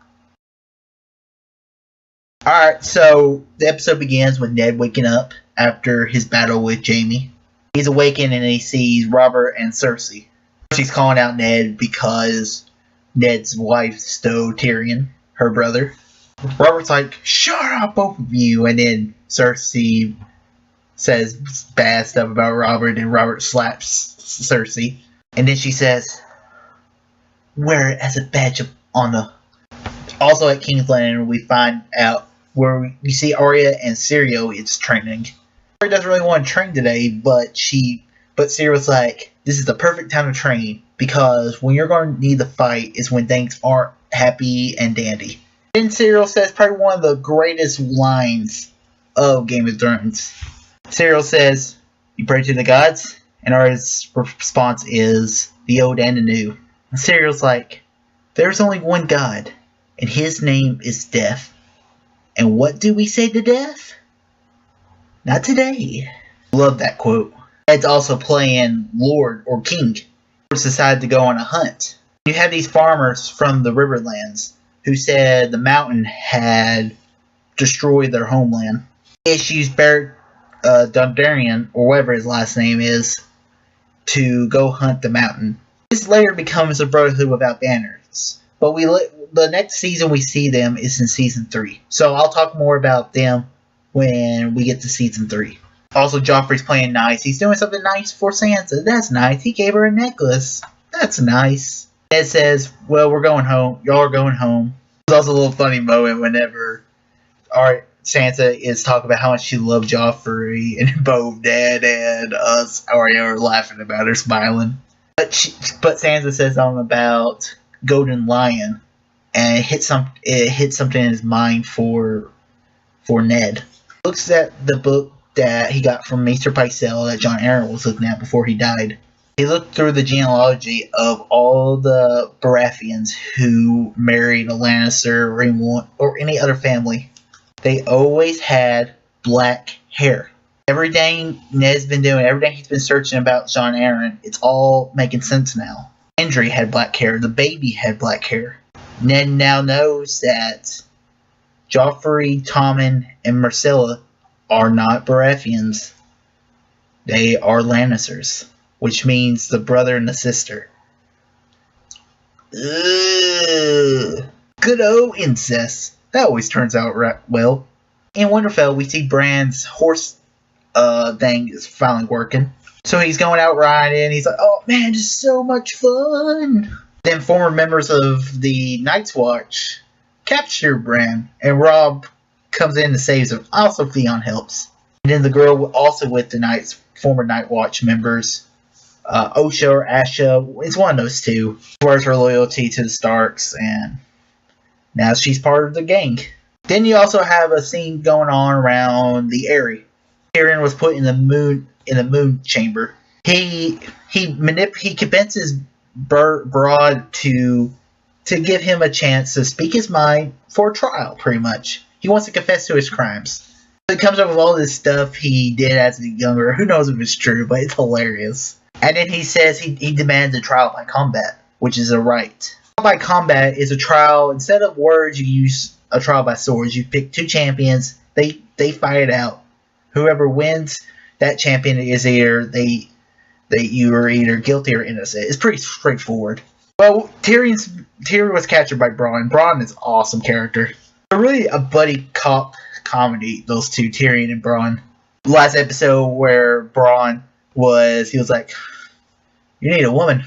Alright, so the episode begins with Ned waking up after his battle with Jaime. He's awakened and he sees Robert and Cersei. Cersei's calling out Ned because Ned's wife stole Tyrion, her brother. Robert's like, shut up, both of you. And then Cersei says bad stuff about Robert, and Robert slaps Cersei. And then she says, wear it as a badge of honor. Also at King's Landing, we find out where we see Arya and Syrio is training. Arya doesn't really want to train today, but Syrio's like, this is the perfect time to train, because when you're going to need to fight is when things aren't happy and dandy. Then Syrio says probably one of the greatest lines of Game of Thrones. Syrio says, you pray to the gods? And Arya's response is, the old and the new. And Syrio's like, there's only one God, and his name is death. And what do we say to death? Not today. Love that quote. Ed's also playing Lord or King. Decided to go on a hunt. You have these farmers from the Riverlands who said the mountain had destroyed their homeland. Issues Beric Dondarrion, or whatever his last name is, to go hunt the mountain. This later becomes a Brotherhood without banners. But the next season we see them is in season 3. So I'll talk more about them when we get to season 3. Also, Joffrey's playing nice. He's doing something nice for Sansa. That's nice. He gave her a necklace. That's nice. Ned says, well, we're going home. Y'all are going home. There's also a little funny moment whenever Sansa is talking about how much she loved Joffrey, and both Dad and us Arya are laughing about her, smiling. But Sansa says something about Golden Lion, and it hits something in his mind for Ned. Looks at the book that he got from Maester Pycelle that Jon Arryn was looking at before he died. He looked through the genealogy of all the Baratheons who married a Lannister or any other family. They always had black hair. Everything Ned's been doing, everything he's been searching about Jon Arryn, it's all making sense now. Gendry had black hair. The baby had black hair. Ned now knows that Joffrey, Tommen, and Myrcella are not Baratheons. They are Lannisters, which means the brother and the sister. Ugh. Good old incest. That always turns out well. In Winterfell, we see Bran's horse thing is finally working. So he's going out riding. He's like, oh man, just so much fun. Then former members of the Night's Watch capture Bran, and Robb comes in and saves him. Also, Theon helps. And then the girl also with the former Night Watch members, Osha or Asha, it's one of those two, swears her loyalty to the Starks, and now she's part of the gang. Then you also have a scene going on around the Eyrie. Tyrion was put in the moon chamber. He convinces Broad to give him a chance to speak his mind for a trial, pretty much. He wants to confess to his crimes. He comes up with all this stuff he did as a younger. Who knows if it's true, but it's hilarious. And then he says he demands a trial by combat, which is a right. Trial by combat is a trial. Instead of words, you use a trial by swords. You pick two champions. They fight it out. Whoever wins, that champion is either you are either guilty or innocent. It's pretty straightforward. Well, Tyrion was captured by Bronn. Bronn is an awesome character. They're really a buddy cop comedy, those two, Tyrion and Bronn. Last episode where Bronn was like, you need a woman.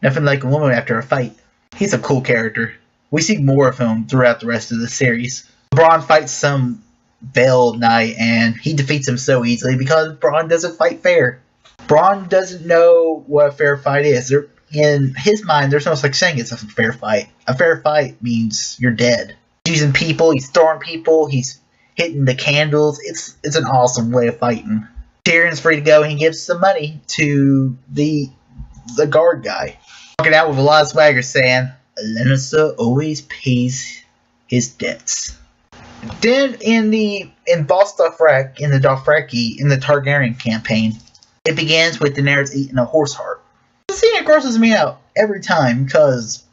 Nothing like a woman after a fight. He's a cool character. We see more of him throughout the rest of the series. Bronn fights some veiled knight, and he defeats him so easily because Bronn doesn't fight fair. Bronn doesn't know what a fair fight is. In his mind, there's no such thing as a fair fight. A fair fight means you're dead. He's using people, he's throwing people, he's hitting the candles. It's an awesome way of fighting. Tyrion's free to go, and he gives some money to the guard guy. Walking out with a lot of swagger saying, a Lannister always pays his debts. Then in Bos Dothrak, in the Targaryen campaign, it begins with Daenerys eating a horse heart. The scene grosses me out every time because,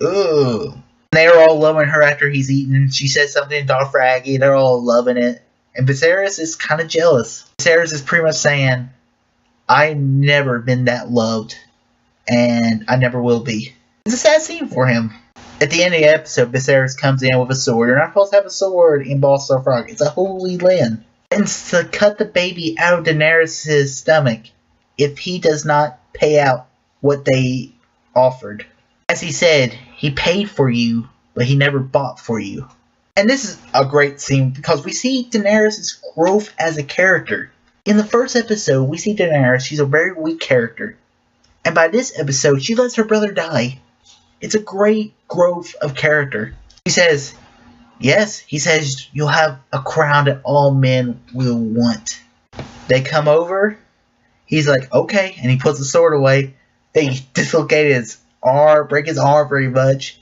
ugh. They're all loving her after he's eaten. She says something in Dothraki. They're all loving it. And Viserys is kind of jealous. Viserys is pretty much saying, I've never been that loved. And I never will be. It's a sad scene for him. At the end of the episode, Viserys comes in with a sword. You're not supposed to have a sword in Bos Dothrak. It's a holy land. And to cut the baby out of Daenerys' stomach if he does not pay out what they offered. As he said, he paid for you, but he never bought for you. And this is a great scene because we see Daenerys' growth as a character. In the first episode, we see Daenerys. She's a very weak character. And by this episode, she lets her brother die. It's a great growth of character. He says, yes, he says, you'll have a crown that all men will want. They come over. He's like, okay. And he puts the sword away. They dislocate his arm, break his arm very much.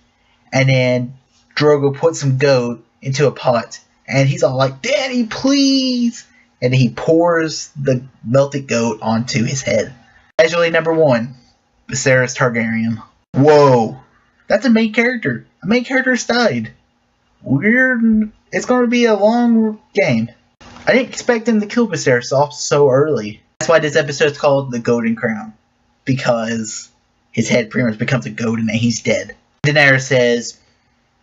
And then Drogo puts some goat into a pot. And he's all like, Daddy, please. And he pours the melted goat onto his head. Casualty number 1, Viserys Targaryen. Whoa. That's a main character. A main character's died. Weird. It's going to be a long game. I didn't expect him to kill Viserys off so early. That's why this episode's called The Golden Crown. Because his head pretty much becomes a goat and he's dead. Daenerys says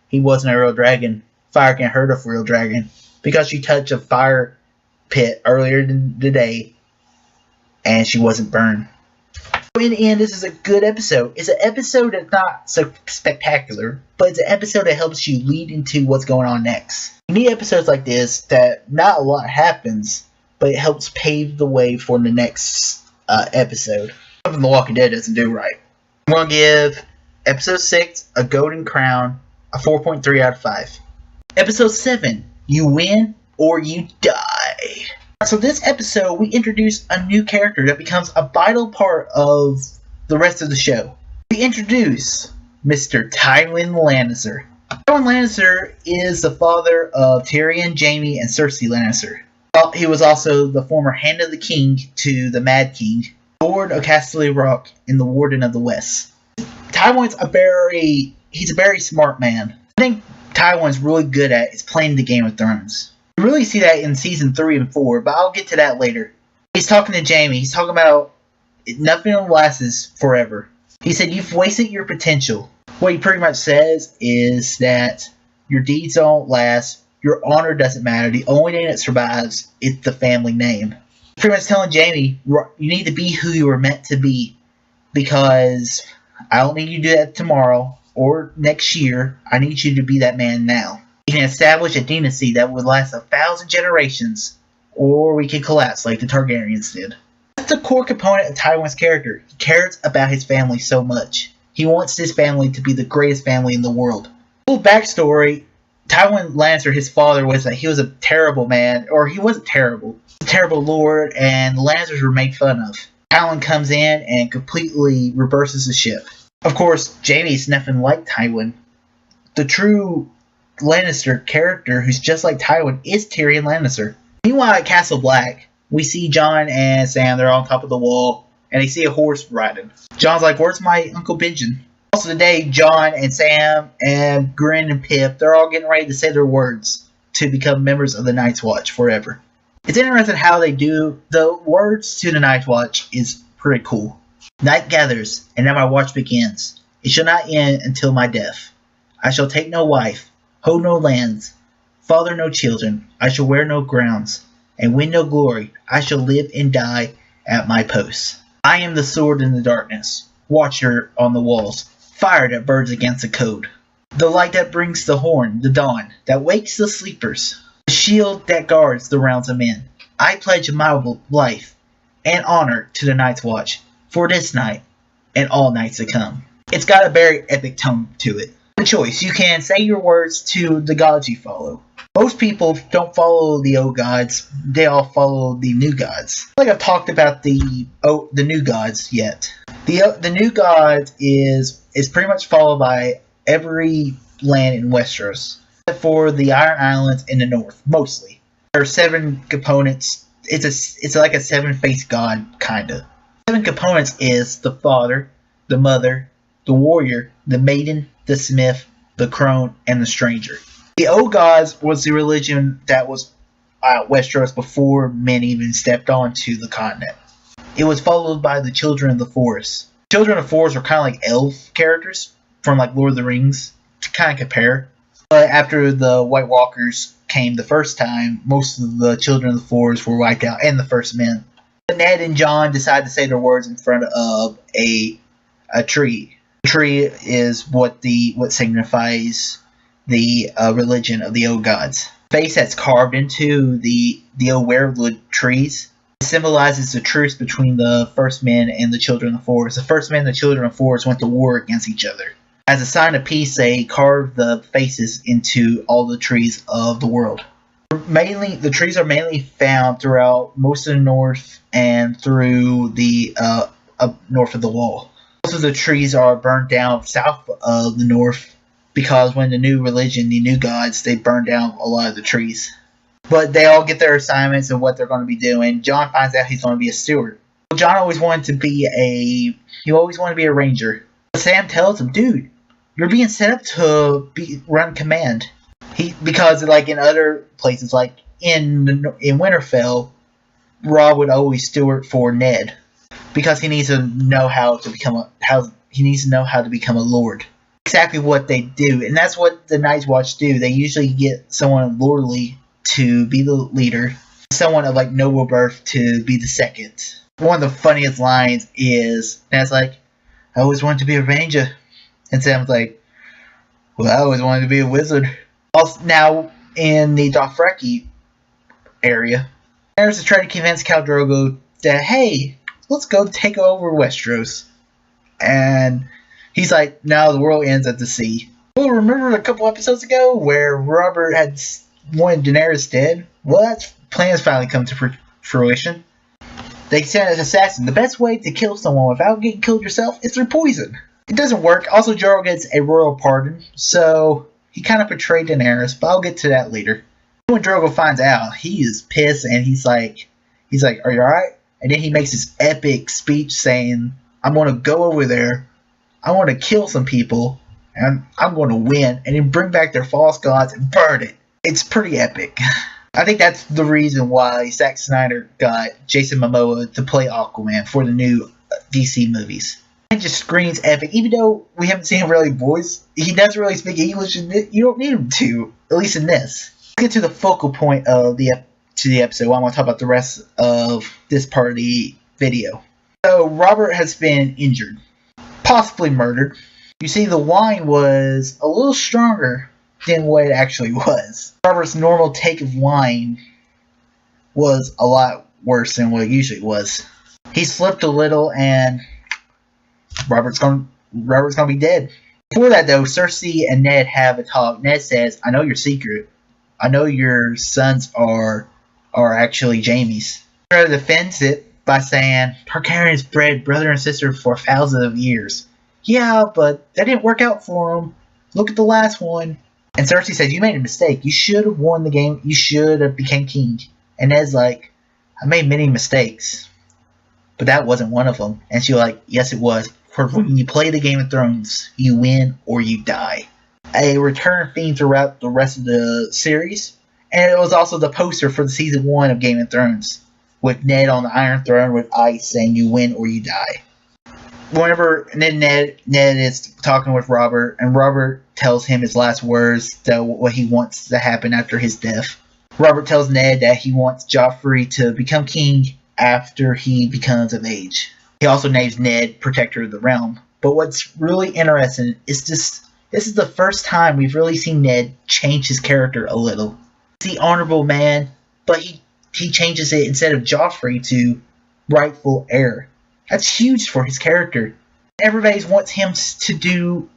he wasn't a real dragon. Fire can't hurt a real dragon because she touched a fire pit earlier today and she wasn't burned. In the end, this is a good episode. It's an episode that's not so spectacular, but it's an episode that helps you lead into what's going on next. You need episodes like this that not a lot happens, but it helps pave the way for the next episode. Something The Walking Dead doesn't do right. I'm going to give episode 6 a golden crown, a 4.3 out of 5. Episode 7, you win or you die. So this episode, we introduce a new character that becomes a vital part of the rest of the show. We introduce Mr. Tywin Lannister. Tywin Lannister is the father of Tyrion, Jaime, and Cersei Lannister. He was also the former Hand of the King to the Mad King, Lord of Casterly Rock, and the Warden of the West. Tywin's he's a very smart man. I think Tywin's really good at is playing the Game of Thrones. You really see that in season 3 and 4, but I'll get to that later. He's talking to Jaime. He's talking about nothing lasts forever. He said, you've wasted your potential. What he pretty much says is that your deeds don't last, your honor doesn't matter, the only thing that survives is the family name. Pretty much telling Jaime, you need to be who you were meant to be, because I don't need you to do that tomorrow or next year. I need you to be that man now. We can establish a dynasty that would last 1,000 generations, or we can collapse like the Targaryens did. That's the core component of Tywin's character. He cares about his family so much. He wants his family to be the greatest family in the world. A little backstory, Tywin Lannister, his father, he was a terrible man, or he wasn't terrible. He was a terrible lord, and the Lannisters were made fun of. Tywin comes in and completely reverses the ship. Of course, Jaime's nothing like Tywin. The true Lannister character who's just like Tywin is Tyrion Lannister. Meanwhile, at Castle Black, we see Jon and Sam. They're on top of the wall, and they see a horse riding. Jon's like, where's my Uncle Benjen? Also today, Jon and Sam and Grin and Pip, they're all getting ready to say their words to become members of the Night's Watch forever. It's interesting how they do the words to the Night's Watch is pretty cool. Night gathers, and now my watch begins. It shall not end until my death. I shall take no wife, hold no lands, father no children, I shall wear no crowns, and win no glory. I shall live and die at my post. I am the sword in the darkness, watcher on the walls, fire that burns against the code, the light that brings the horn, the dawn, that wakes the sleepers, the shield that guards the realms of men. I pledge my life and honor to the Night's Watch, for this night and all nights to come. It's got a very epic tone to it. The choice, you can say your words to the gods you follow. Most people don't follow the old gods, they all follow the new gods. I don't think I've talked about the new gods yet. The new gods is pretty much followed by every land in Westeros, except for the Iron Islands in the north, mostly. There are 7 components. It's like a 7-faced god, kinda. 7 components is the father, the mother, the warrior, the maiden, the smith, the crone, and the stranger. The old gods was the religion that was Westeros before men even stepped onto the continent. It was followed by the Children of the Forest. Children of the Forest are kind of like elf characters from like Lord of the Rings to kind of compare. But after the White Walkers came the first time, most of the Children of the Forest were wiped out, and the first men. Ned and Jon decided to say their words in front of a tree. A tree is what signifies the religion of the old gods. The face that's carved into the old weirwood trees symbolizes the truce between the first men and the Children of the Forest. The first men and the Children of the Forest went to war against each other. As a sign of peace, they carved the faces into all the trees of the world. The trees are mainly found throughout most of the north and through the north of the wall. Most of the trees are burned down south of the north because when the new religion, the new gods, they burn down a lot of the trees. But they all get their assignments and what they're going to be doing. Jon finds out he's going to be a steward. Jon always wanted to be a ranger. But Sam tells him, dude, you're being set up to run command. Because like in other places, like in Winterfell, Robb would always steward for Ned because he needs to know how he needs to know how to become a lord. Exactly what they do, and that's what the Night's Watch do. They usually get someone lordly to be the leader, someone of like noble birth to be the second. One of the funniest lines is Ned's like, "I always wanted to be a ranger," and Sam's like, "Well, I always wanted to be a wizard." Also, now in the Dothraki area, Daenerys is trying to convince Khal Drogo that, hey, let's go take over Westeros. And he's like, no, the world ends at the sea. Well, remember a couple episodes ago where Robert had wanted Daenerys dead? Well, that plan has finally come to fruition. They sent an assassin. The best way to kill someone without getting killed yourself is through poison. It doesn't work. Also, Jorah gets a royal pardon, so he kind of betrayed Daenerys, but I'll get to that later. When Drogo finds out, he is pissed, and he's like, are you alright? And then he makes this epic speech saying, I'm going to go over there, I want to kill some people, and I'm going to win, and then bring back their false gods and burn it. It's pretty epic. I think that's the reason why Zack Snyder got Jason Momoa to play Aquaman for the new DC movies. It just screams epic, even though we haven't seen him really voice. He doesn't really speak English, and you don't need him to, at least in this. Let's get to the focal point of the episode. I want to talk about the rest of this part of the video. So Robert has been injured, possibly murdered. You see, the wine was a little stronger than what it actually was. Robert's normal take of wine was a lot worse than what it usually was. He slipped a little, and Robert's gonna be dead. Before that, though, Cersei and Ned have a talk. Ned says, I know your secret. I know your sons are actually Jaime's. He defends it by saying, Targaryen's bred brother and sister for thousands of years. Yeah, but that didn't work out for them. Look at the last one. And Cersei says, you made a mistake. You should have won the game. You should have became king. And Ned's like, I made many mistakes, but that wasn't one of them. And she's like, yes, it was. For when you play the Game of Thrones, you win or you die. A return theme throughout the rest of the series. And it was also the poster for the season 1 of Game of Thrones, with Ned on the Iron Throne with ice saying you win or you die. Whenever Ned is talking with Robert, and Robert tells him his last words, what he wants to happen after his death. Robert tells Ned that he wants Joffrey to become king after he becomes of age. He also names Ned Protector of the Realm. But what's really interesting is this is the first time we've really seen Ned change his character a little. He's the honorable man, but he changes it instead of Joffrey to rightful heir. That's huge for his character. Everybody wants him to do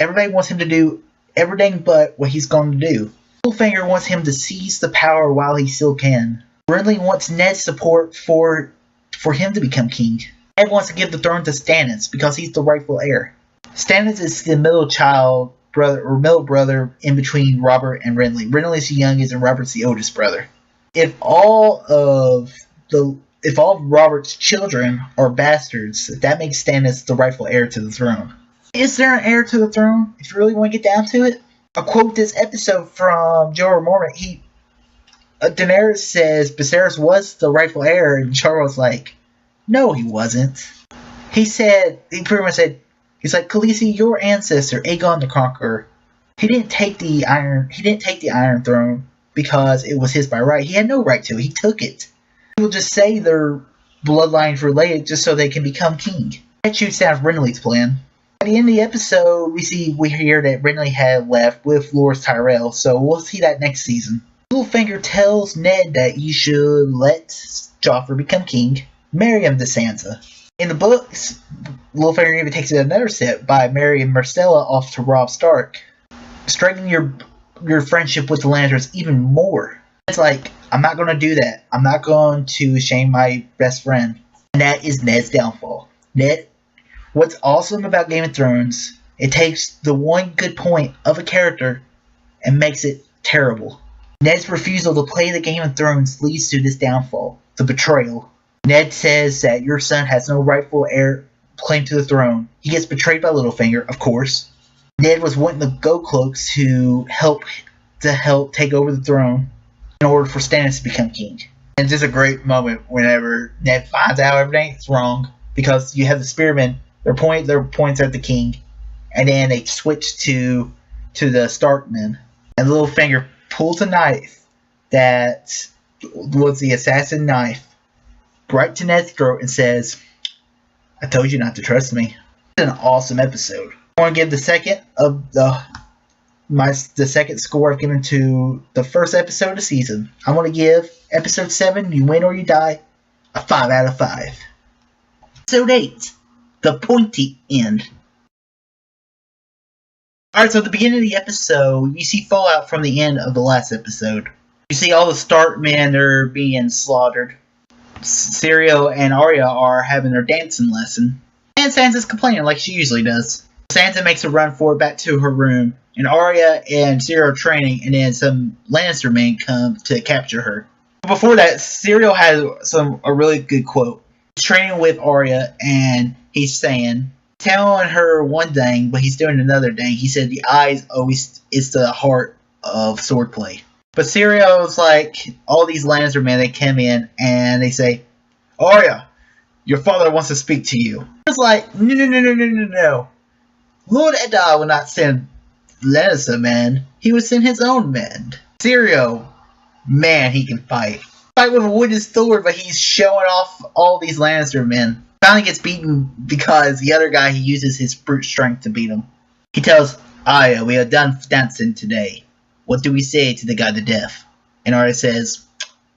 everything but what he's going to do. Littlefinger wants him to seize the power while he still can. Renly wants Ned's support for him to become king. Ned wants to give the throne to Stannis because he's the rightful heir. Stannis is the middle brother in between Robert and Renly. Renly's the youngest and Robert's the oldest brother. If all of Robert's children are bastards, that makes Stannis the rightful heir to the throne. Is there an heir to the throne, if you really want to get down to it? I'll quote this episode from Jorah Mormont. Daenerys says Viserys was the rightful heir, and Jorah was like, no, he wasn't. He pretty much said, he's like, Khaleesi, your ancestor, Aegon the Conqueror, he didn't take the Iron Throne because it was his by right. He had no right to it. He took it. People just say their bloodline's related just so they can become king. That shoots down Renly's plan. At the end of the episode, we hear that Renly had left with Loras Tyrell, so we'll see that next season. Littlefinger tells Ned that you should let Joffrey become king, marry him to Sansa. In the books, Littlefinger even takes it another step by marrying Myrcella off to Robb Stark, strengthening your friendship with the Lannisters even more. It's like, I'm not going to do that. I'm not going to shame my best friend. And that is Ned's downfall. What's awesome about Game of Thrones, it takes the one good point of a character and makes it terrible. Ned's refusal to play the Game of Thrones leads to this downfall, the betrayal. Ned says that your son has no rightful heir claim to the throne. He gets betrayed by Littlefinger, of course. Ned was wanting the Goat Cloaks to help take over the throne in order for Stannis to become king. And it's just a great moment whenever Ned finds out everything's wrong, because you have the spearmen Their points at the king, and then they switch to the Starkmen. And Littlefinger pulls a knife that was the assassin knife right to Ned's throat and says, "I told you not to trust me." It's an awesome episode. I want to give the second score I've given to the first episode of the season. I want to give episode 7, You Win or You Die, a 5 out of 5. Episode 8, The Pointy End. Alright, so at the beginning of the episode, you see fallout from the end of the last episode. You see all the Starkmen are being slaughtered. Syrio and Arya are having their dancing lesson. And Sansa's complaining like she usually does. Sansa makes a run for it back to her room, and Arya and Syrio are training, and then some Lannister men come to capture her. But before that, Syrio has a really good quote. He's training with Arya, and he's telling her one thing, but he's doing another thing. He said the eyes always is the heart of swordplay. But Syrio's like, all these Lannister men, they come in, and they say, "Arya, your father wants to speak to you." It's like, no. Lord Eddard will not send Lannister men. He would send his own men. Syrio, man, he can fight. Fight with a wooden sword, but he's showing off all these Lannister men. Finally gets beaten because the other guy, he uses his brute strength to beat him. He tells Arya, "We are done dancing today. What do we say to the god of death?" And Arya says,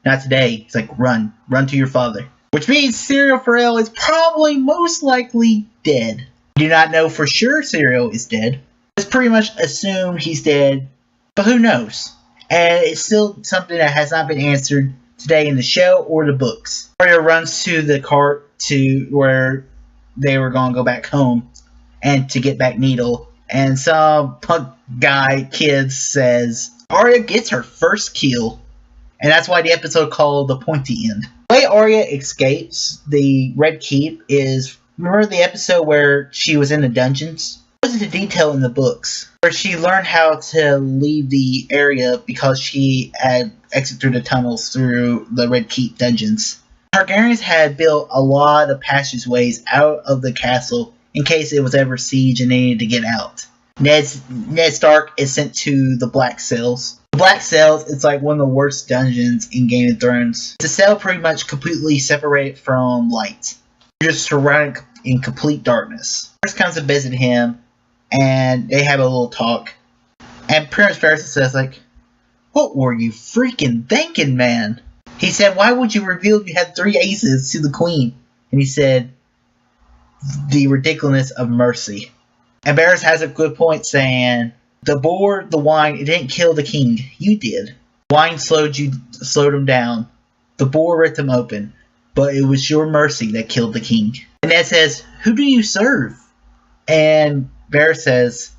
"Not today." He's like, run to your father. Which means Syrio Forel is probably most likely dead. We do not know for sure Syrio is dead. It's pretty much assumed he's dead, but who knows? And it's still something that has not been answered today in the show or the books. Arya runs to the cart to where they were going to go back home and to get back Needle. And some punk kid says Arya gets her first kill. And that's why the episode called The Pointy End. The way Arya escapes the Red Keep is, remember the episode where she was in the dungeons? It wasn't the detail in the books, where she learned how to leave the area because she had exited through the tunnels through the Red Keep dungeons. Targaryens had built a lot of passageways out of the castle in case it was ever sieged and they needed to get out. Ned Stark is sent to the Black Cells. The Black Cells is like one of the worst dungeons in Game of Thrones. It's a cell pretty much completely separated from light. You're just surrounded in complete darkness. Varys comes to visit him, and they have a little talk. And Prince Varys says, like, "What were you freaking thinking, man?" He said, "Why would you reveal you had 3 aces to the queen?" And he said, "The ridiculousness of mercy." And Varys has a good point saying, the wine, it didn't kill the king. You did. Wine slowed him down. The boar ripped him open. But it was your mercy that killed the king. And Ned says, "Who do you serve?" And Varys says,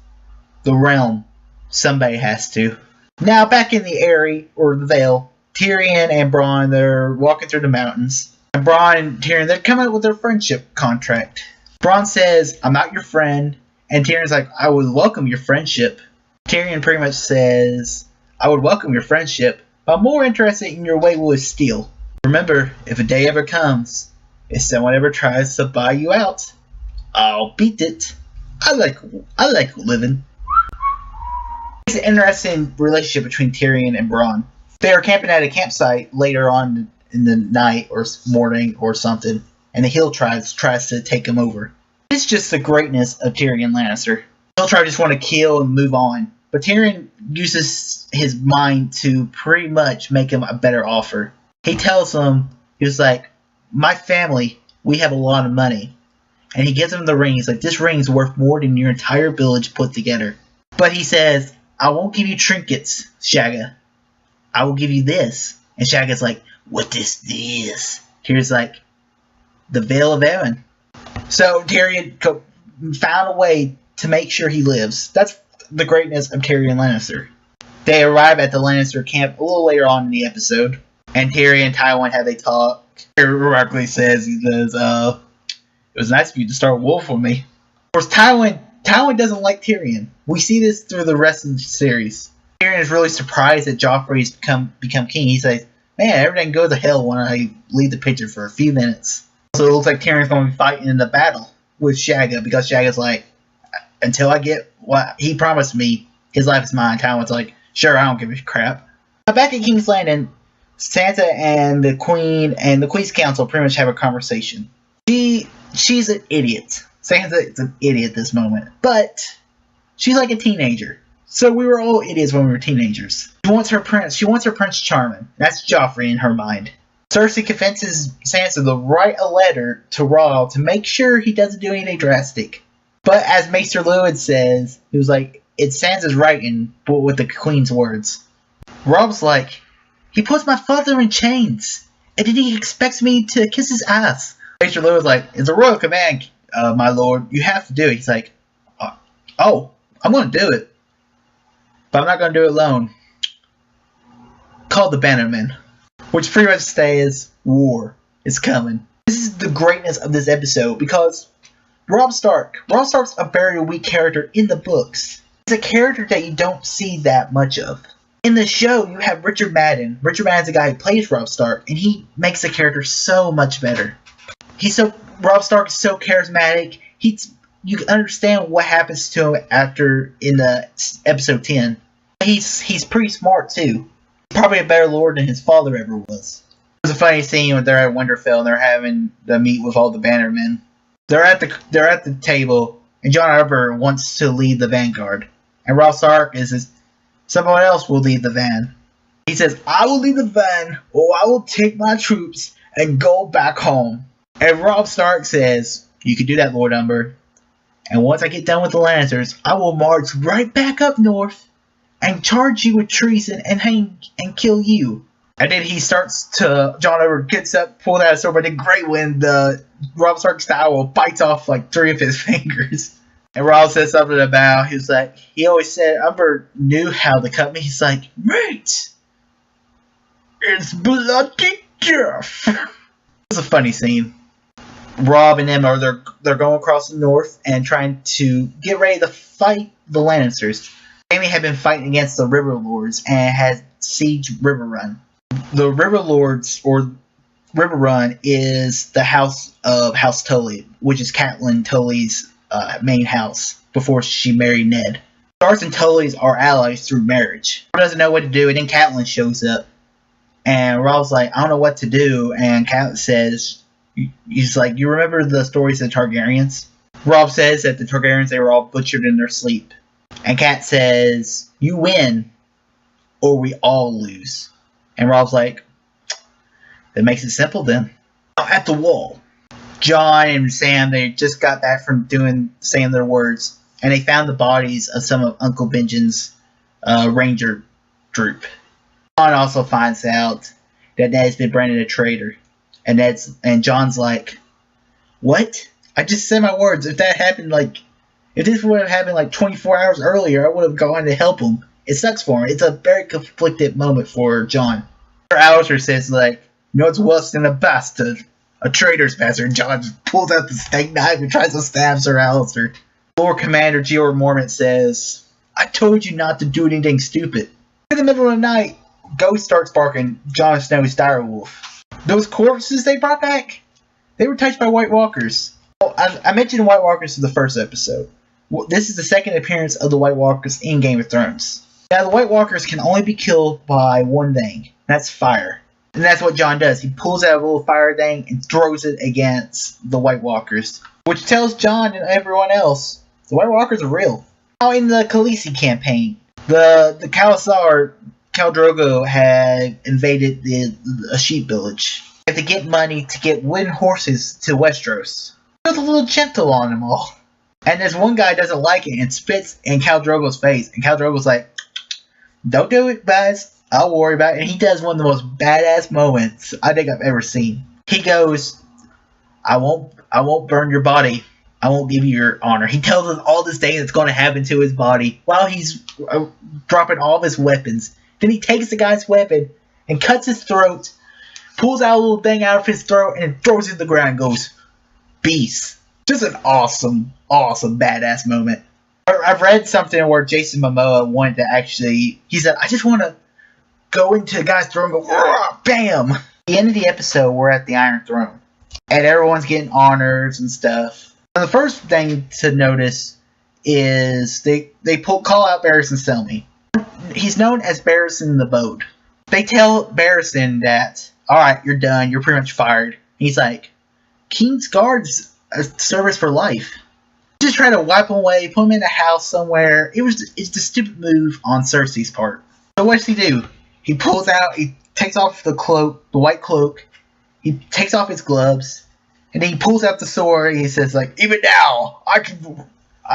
"The realm. Somebody has to." Now back in the Eyrie, or the Vale, Tyrion and Bronn, they're walking through the mountains. And Bronn and Tyrion, they're coming up with their friendship contract. Bronn says, "I'm not your friend." And Tyrion's like, "I would welcome your friendship." Tyrion pretty much says, "I would welcome your friendship, but I'm more interested in your way with steel. Remember, if a day ever comes, if someone ever tries to buy you out, I'll beat it. I like living." It's an interesting relationship between Tyrion and Bronn. They are camping at a campsite later on in the night or morning or something, and the Hill Tribes tries to take them over. It's just the greatness of Tyrion Lannister. The Hill Tribes just want to kill and move on, but Tyrion uses his mind to pretty much make him a better offer. He tells them, he was like, "My family, we have a lot of money." And he gives him the ring. He's like, "This ring's worth more than your entire village put together." But he says, "I won't give you trinkets, Shagga. I will give you this." And Shagga's like, "What is this?" Tyrion's like, "The Veil of Aaron." So Tyrion found a way to make sure he lives. That's the greatness of Tyrion Lannister. They arrive at the Lannister camp a little later on in the episode. And Tyrion and Tywin have a talk. Tyrion remarkably says, "It was nice of you to start a war for me." Of course, Tywin doesn't like Tyrion. We see this through the rest of the series. Tyrion is really surprised that Joffrey's become king. He says, "Man, everything goes to hell when I leave the picture for a few minutes." So it looks like Tyrion's going to be fighting in the battle. with Shagga because Shagga's like, until I get what he promised me, his life is mine. Tywin's like, sure, I don't give a crap. Back at King's Landing, Sansa and the Queen and the Queen's Council pretty much have a conversation. She's an idiot. Sansa is an idiot at this moment. But she's like a teenager. So we were all idiots when we were teenagers. She wants her Prince Charming. That's Joffrey in her mind. Cersei convinces Sansa to write a letter to Robb to make sure he doesn't do anything drastic. But as Maester Luwin says, he was like, it's Sansa's writing, but with the Queen's words. Robb's like, he puts my father in chains, and then he expects me to kiss his ass. Maester Luwin's like, it's a royal command, my lord. You have to do it. He's like, oh, I'm going to do it. But I'm not going to do it alone. Call the Bannermen. Which pretty much says war is coming. This is the greatness of this episode because Robb Stark's a very weak character in the books. He's a character that you don't see that much of. In the show, you have Richard Madden. Richard Madden's the guy who plays Robb Stark, and he makes the character so much better. Robb Stark is so charismatic. You can understand what happens to him after in the episode 10. He's pretty smart too. Probably a better lord than his father ever was. There's a funny scene when they're at Winterfell and they're having the meet with all the Bannermen. They're at the table, and Jon Arryn wants to lead the vanguard, and Robb Stark says, someone else will lead the van. He says, I will lead the van, or I will take my troops and go back home. And Robb Stark says, you can do that, Lord Umber. And once I get done with the Lannisters, I will march right back up north and charge you with treason and kill you. And then Jon Arryn gets up, pulls out a sword, but then great when Robb Stark style bites off like 3 of his fingers. And Robb says something about, he always said Umber knew how to cut me. He's like, mate, it's bloody death. It's a funny scene. Robb and them they're going across the north and trying to get ready to fight the Lannisters. Jaime had been fighting against the River Lords and had sieged Riverrun. The River Lords, or Riverrun, is the house of House Tully, which is Catelyn Tully's main house before she married Ned. Starks and Tullys are allies through marriage. Robb doesn't know what to do, and then Catelyn shows up. And Robb's like, I don't know what to do. And Catelyn says, he's like, you remember the stories of the Targaryens? Robb says that the Targaryens, they were all butchered in their sleep. And Cat says, you win, or we all lose. And Robb's like, that makes it simple then. At the wall, Jon and Sam, they just got back from saying their words, and they found the bodies of some of Uncle Benjen's ranger troop. Jon also finds out that Ned's been branded a traitor. And Jon's like, what? I just said my words. If this would have happened 24 hours earlier, I would have gone to help him. It sucks for him. It's a very conflicted moment for Jon. Alistair says, you know what's worse than a bastard? A traitor's bastard. Jon pulls out the steak knife and tries to stab Sir Alistair. Lord Commander George Mormont says, I told you not to do anything stupid. In the middle of the night, ghosts start barking Jon Snow's direwolf. Those corpses they brought back, they were touched by White Walkers. Well, I mentioned White Walkers in the first episode. This is the second appearance of the White Walkers in Game of Thrones. Now, the White Walkers can only be killed by one thing. That's fire. And that's what Jon does. He pulls out a little fire thing and throws it against the White Walkers. Which tells Jon and everyone else, the White Walkers are real. Now, in the Khaleesi campaign, the Khalasar, Khal Drogo, had invaded a sheep village. They had to get money to get wooden horses to Westeros. He was a little gentle on them all. And this one guy doesn't like it and spits in Khal Drogo's face. And Khal Drogo's like, don't do it, guys. I'll worry about it. And he does one of the most badass moments I think I've ever seen. He goes, I won't burn your body. I won't give you your honor. He tells us all this thing that's going to happen to his body while he's dropping all of his weapons. Then he takes the guy's weapon and cuts his throat, pulls out a little thing out of his throat, and throws it to the ground and goes, beast. Just an awesome, awesome, badass moment. I've read something where Jason Momoa wanted to actually, he said, I just want to go into the guy's throat and go, bam! At the end of the episode, we're at the Iron Throne. And everyone's getting honors and stuff. The first thing to notice is they call out Barristan Selmy. He's known as Barristan the Bowed. They tell Barristan that, alright, you're done, you're pretty much fired. He's like, King's Guard's a service for life. Just try to wipe him away, put him in a house somewhere. It's a stupid move on Cersei's part. So what does he do? He pulls out, he takes off the cloak, the white cloak, he takes off his gloves, and then he pulls out the sword, and he says, like, even now, I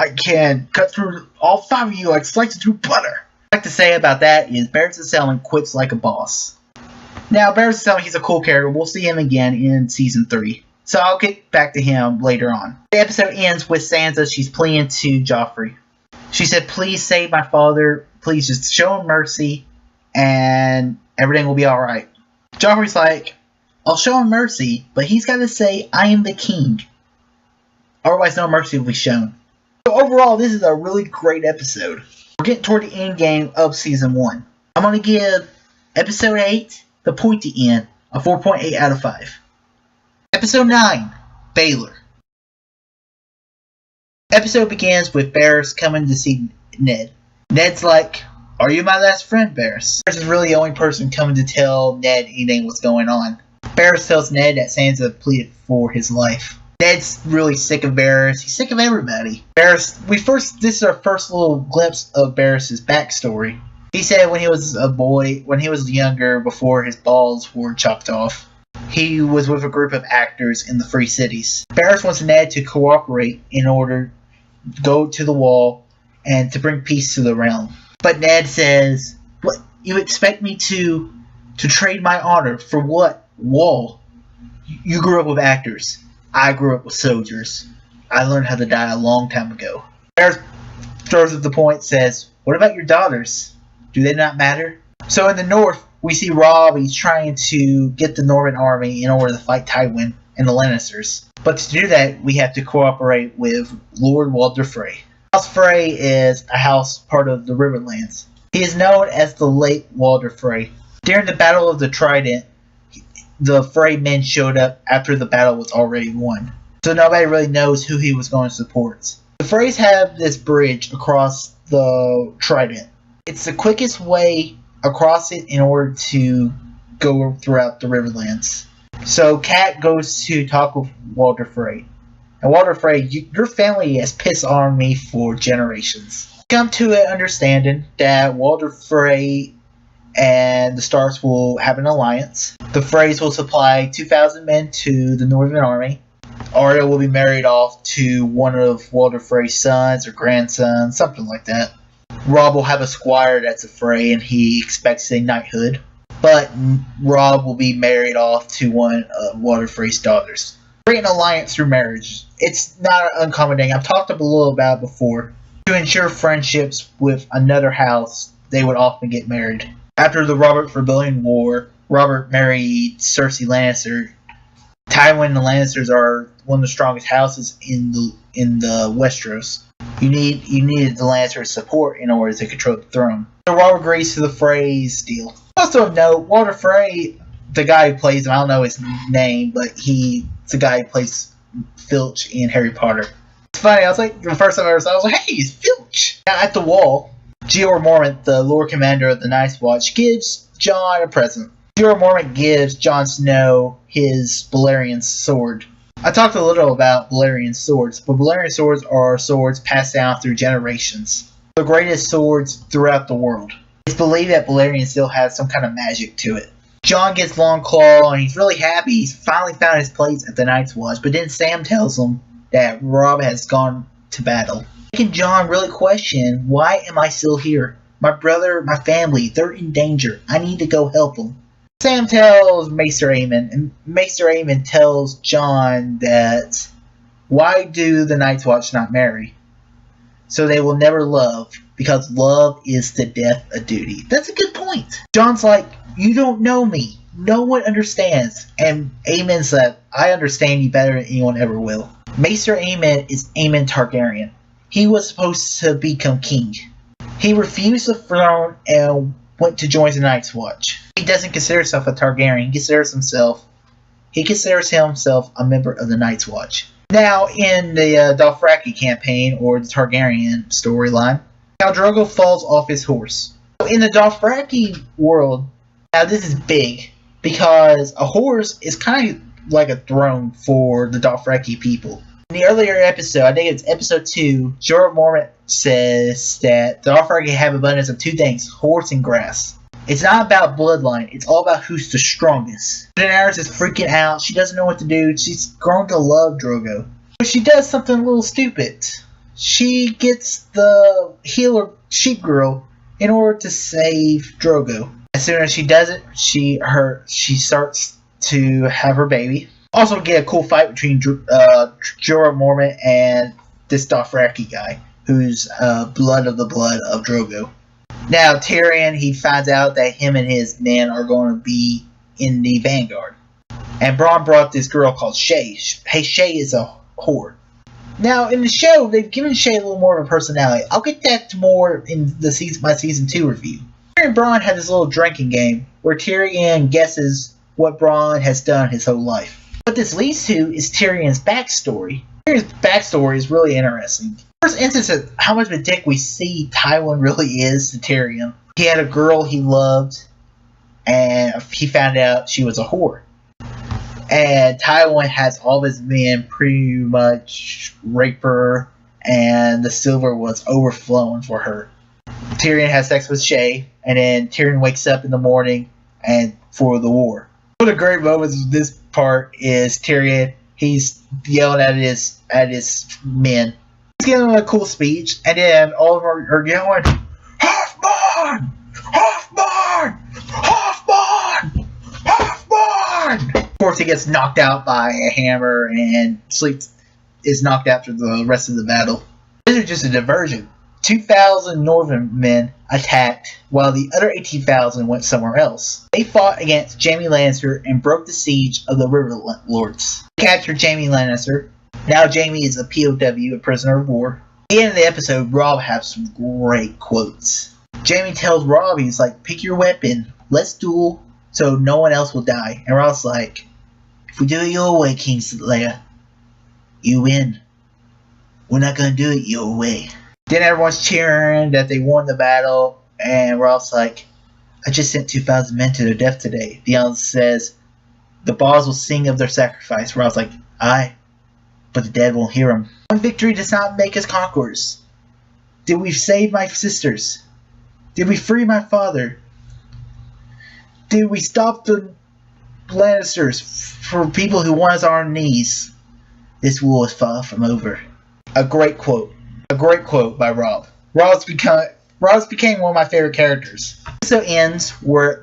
can cut through all 5 of you like slicing through butter. What I'd like to say about that is Barristan Selmy quits like a boss. Now, Barristan Selmy, he's a cool character. We'll see him again in Season 3. So I'll get back to him later on. The episode ends with Sansa. She's pleading to Joffrey. She said, please save my father. Please just show him mercy, and everything will be alright. Joffrey's like, I'll show him mercy, but he's got to say, I am the king. Otherwise, no mercy will be shown. So overall, this is a really great episode. We're getting toward the end game of Season 1. I'm going to give Episode 8, The Pointy End, a 4.8 out of 5. Episode 9, Baelor. Episode begins with Varys coming to see Ned. Ned's like, are you my last friend, Varys? Varys is really the only person coming to tell Ned anything what's going on. Varys tells Ned that Sansa pleaded for his life. Ned's really sick of Varys. He's sick of everybody. Varys, this is our first little glimpse of Varys' backstory. He said when he was a boy, when he was younger, before his balls were chopped off, he was with a group of actors in the Free Cities. Varys wants Ned to cooperate in order to go to the Wall and to bring peace to the realm. But Ned says, "What, you expect me to trade my honor for what? Wall? You grew up with actors. I grew up with soldiers. I learned how to die a long time ago." Varys throws up the point, says, what about your daughters? Do they not matter? So in the north, we see Robb. He's trying to get the Northern army in order to fight Tywin and the Lannisters. But to do that, we have to cooperate with Lord Walder Frey. House Frey is a house part of the Riverlands. He is known as the late Walder Frey. During the Battle of the Trident, the Frey men showed up after the battle was already won. So nobody really knows who he was going to support. The Freys have this bridge across the Trident. It's the quickest way across it in order to go throughout the Riverlands. So Cat goes to talk with Walder Frey. And Walder Frey, your family has pissed on me for generations. Come to an understanding that Walder Frey and the Starks will have an alliance. The Freys will supply 2,000 men to the Northern Army. Arya will be married off to one of Walder Frey's sons or grandsons, something like that. Robb will have a squire that's a Frey, and he expects a knighthood. But Robb will be married off to one of Walder Frey's daughters. Create an alliance through marriage. It's not an uncommon thing. I've talked a little about it before. To ensure friendships with another house, they would often get married. After the Robert Baratheon War, Robert married Cersei Lannister. Tywin and the Lannisters are one of the strongest houses in the Westeros. You needed the Lannisters' support in order to control the throne. So Robb agrees to the Frey's deal. Also of note, Walder Frey, the guy who plays him, I don't know his name, but he's the guy who plays Filch in Harry Potter. It's funny, I was like, the first time I ever saw it, I was like, hey, he's Filch! Now at the Wall, Jeor Mormont, the Lord Commander of the Night's Watch, gives Jon a present. Jeor Mormont gives Jon Snow his Balerion sword. I talked a little about Balerion swords, but Balerion swords are swords passed down through generations. The greatest swords throughout the world. It's believed that Balerion still has some kind of magic to it. Jon gets Longclaw, and he's really happy. He's finally found his place at the Night's Watch, but then Sam tells him that Robb has gone to battle. Making Jon really question, why am I still here? My brother, my family, they're in danger. I need to go help them. Sam tells Maester Aemon, and Maester Aemon tells Jon that why do the Night's Watch not marry? So they will never love, because love is the death of duty. That's a good point. Jon's like, you don't know me. No one understands. And Aemon's like, I understand you better than anyone ever will. Maester Aemon is Aemon Targaryen. He was supposed to become king. He refused the throne and went to join the Night's Watch. He doesn't consider himself a Targaryen. He considers himself a member of the Night's Watch. Now, in the Dothraki campaign, or the Targaryen storyline, Khal Drogo falls off his horse. In the Dothraki world, now this is big, because a horse is kind of like a throne for the Dothraki people. In the earlier episode, I think it's episode 2, Jorah Mormont says that the Dothraki have abundance of two things, horse and grass. It's not about bloodline, it's all about who's the strongest. Daenerys is freaking out, she doesn't know what to do, she's grown to love Drogo. But she does something a little stupid. She gets the healer sheep girl in order to save Drogo. As soon as she does it, she starts to have her baby. Also get a cool fight between Jorah Mormont and this Dothraki guy, who's blood of Drogo. Now Tyrion, he finds out that him and his men are going to be in the vanguard. And Bronn brought this girl called Shae. Hey, Shae is a whore. Now in the show, they've given Shae a little more of a personality. I'll get that to more in my season 2 review. Tyrion and Bronn had this little drinking game where Tyrion guesses what Bronn has done his whole life. What this leads to is Tyrion's backstory. Tyrion's backstory is really interesting. First instance of how much of a dick we see Tywin really is to Tyrion. He had a girl he loved, and he found out she was a whore. And Tywin has all of his men pretty much rape her, and the silver was overflowing for her. Tyrion has sex with Shae, and then Tyrion wakes up in the morning and for the war. One of the great moments of this part is Tyrion, he's yelling at his men. He's giving them a cool speech, and then all of them are yelling, Hoffman! Hoffman! Hoffman! Hoffman! Of course, he gets knocked out by a hammer and is knocked out for the rest of the battle. This is just a diversion. 2,000 Northern men attacked, while the other 18,000 went somewhere else. They fought against Jaime Lannister and broke the siege of the River Lords. They captured Jaime Lannister. Now Jaime is a POW, a prisoner of war. At the end of the episode, Robb has some great quotes. Jaime tells Robb, he's like, pick your weapon, let's duel so no one else will die. And Robb's like, if we do it your way, Kingslayer, you win. We're not gonna do it your way. Then everyone's cheering that they won the battle, and Robb's like, I just sent 2,000 men to their death today. Theon says, the boss will sing of their sacrifice. Robb's like, aye, but the dead won't hear them. One victory does not make us conquerors. Did we save my sisters? Did we free my father? Did we stop the Lannisters for people who want us on our knees? This war is far from over. A great quote. A great quote by Robb. Robb's became one of my favorite characters. So ends, we're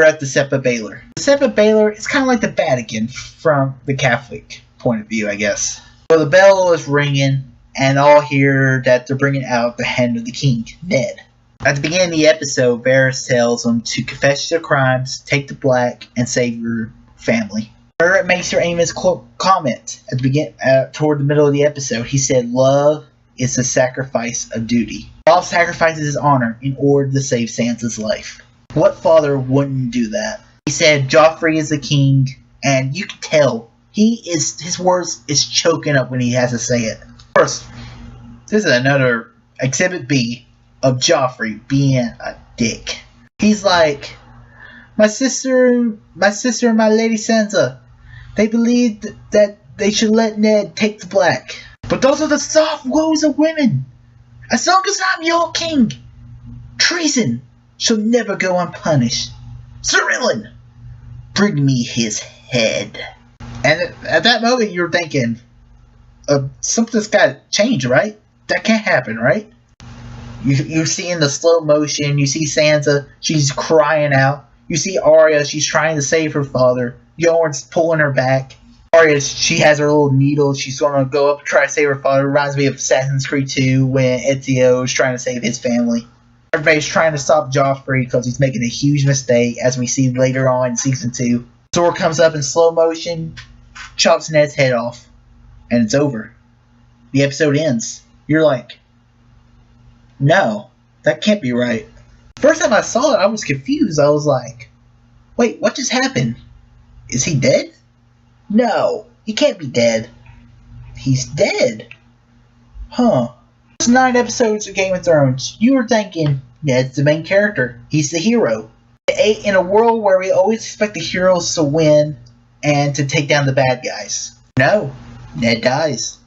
at the Sept of Baelor. The Sept of Baelor is kind of like the Vatican from the Catholic point of view, I guess. So the bell is ringing, and all hear that they're bringing out the Hand of the King, Ned. At the beginning of the episode, Varys tells them to confess their crimes, take the black, and save your family. Barrett makes your Amos comment at the toward the middle of the episode. He said, love is the sacrifice of duty. Robb sacrifices his honor in order to save Sansa's life. What father wouldn't do that? He said Joffrey is the king, and you can tell his words is choking up when he has to say it. First, this is another Exhibit B of Joffrey being a dick. He's like, my sister and my lady Sansa, they believed that they should let Ned take the black. But those are the soft woes of women. As long as I'm your king, treason shall never go unpunished. Sir Ilyn, bring me his head. And at that moment, you're thinking, something's got to change, right? That can't happen, right? You see in the slow motion, you see Sansa, she's crying out. You see Arya, she's trying to save her father. Yoren's pulling her back. Arya, she has her little needle. She's going to go up and try to save her father. Reminds me of Assassin's Creed 2 when Ezio is trying to save his family. Everybody's trying to stop Joffrey because he's making a huge mistake, as we see later on in Season 2. Sword comes up in slow motion, chops Ned's head off, and it's over. The episode ends. You're like, no, that can't be right. First time I saw it, I was confused. I was like, wait, what just happened? Is he dead? No, he can't be dead. He's dead. Huh. There's 9 episodes of Game of Thrones. You were thinking, Ned's the main character. He's the hero. In a world where we always expect the heroes to win and to take down the bad guys. No, Ned dies.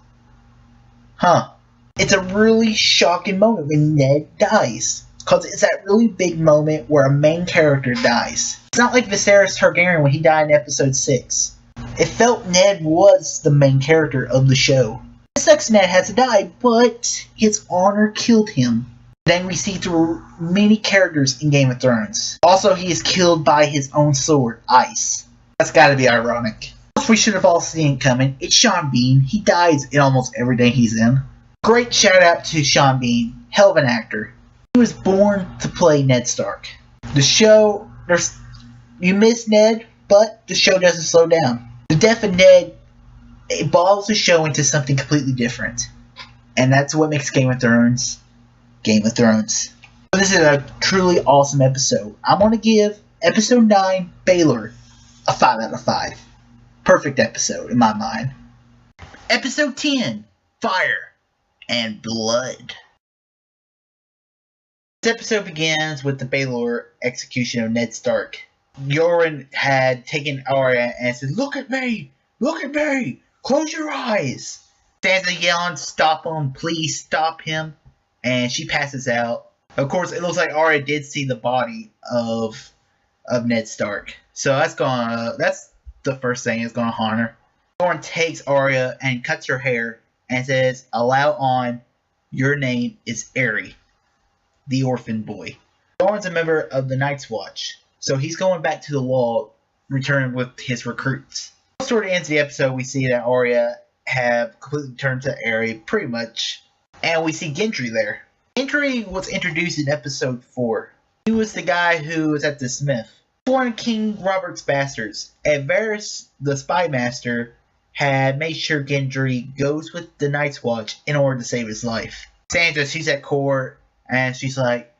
Huh. It's a really shocking moment when Ned dies. Because it's that really big moment where a main character dies. It's not like Viserys Targaryen when he died in episode 6. It felt Ned was the main character of the show. It sucks Ned had to die, but his honor killed him. Then we see through many characters in Game of Thrones. Also, he is killed by his own sword, Ice. That's gotta be ironic. We should have all seen it coming. It's Sean Bean. He dies in almost everything he's in. Great shout out to Sean Bean. Hell of an actor. He was born to play Ned Stark. The show, you miss Ned, but the show doesn't slow down. The death of Ned evolves the show into something completely different. And that's what makes Game of Thrones Game of Thrones. This is a truly awesome episode. I'm going to give episode 9, Baelor, a 5 out of 5. Perfect episode in my mind. Episode 10, Fire and Blood. This episode begins with the Baelor execution of Ned Stark. Yoren had taken Arya and said, "Look at me! Look at me! Close your eyes!" Sansa yelling, "Stop him! Please stop him!" And she passes out. Of course, it looks like Arya did see the body of Ned Stark. So that's the first thing that's gonna haunt her. Yoren takes Arya and cuts her hair and says, "Allow on, your name is Aery, the orphan boy." Yoren's a member of the Night's Watch, so he's going back to the Wall, returning with his recruits. Toward the end of the episode, we see that Arya have completely turned to Aery, pretty much. And we see Gendry there. Gendry was introduced in episode 4. He was the guy who was at the Smith. One of King Robert's bastards. And Varys, the spy master, had made sure Gendry goes with the Night's Watch in order to save his life. Sansa, she's at court, and she's like,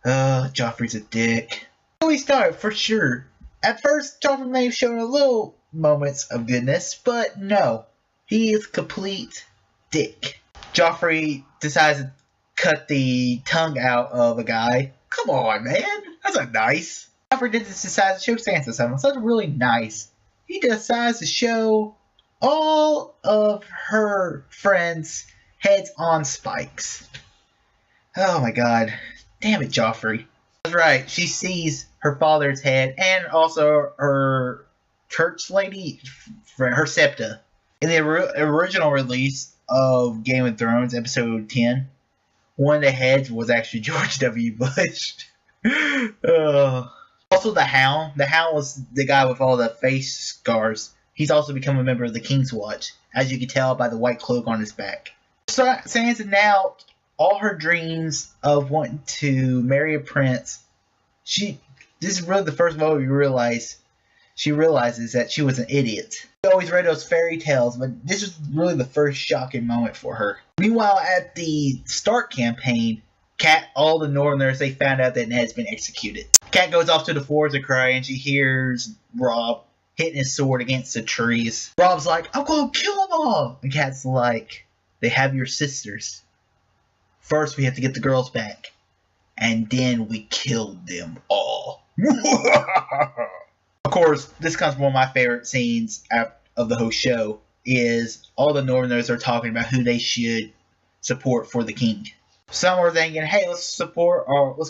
Joffrey's a dick. So we start, for sure. At first, Joffrey may have shown a little moments of goodness, but no. He is complete dick. Joffrey decides to cut the tongue out of a guy. Come on, man. That's not nice. Joffrey decides to show Sansa something. Something really nice. He decides to show all of her friends' heads on spikes. Oh my god. Damn it, Joffrey. That's right. She sees her father's head and also her church lady, her septa. In the original release of Game of Thrones, episode 10, one of the heads was actually George W. Bush. Also, the Hound. The Hound was the guy with all the face scars. He's also become a member of the King's Watch, as you can tell by the white cloak on his back. So, Sansa now, all her dreams of wanting to marry a prince, this is really the first moment she realizes that she was an idiot. She always read those fairy tales, but this was really the first shocking moment for her. Meanwhile, at the Stark campaign, all the Northerners, they found out that Ned has been executed. Cat goes off to the forest to cry, and she hears Robb hitting his sword against the trees. Robb's like, "I'm gonna kill them all!" And Cat's like, "They have your sisters. First, we have to get the girls back. And then we killed them all." Of course, this comes from one of my favorite scenes of the whole show, is all the Northerners are talking about who they should support for the king. Some are thinking, hey, let's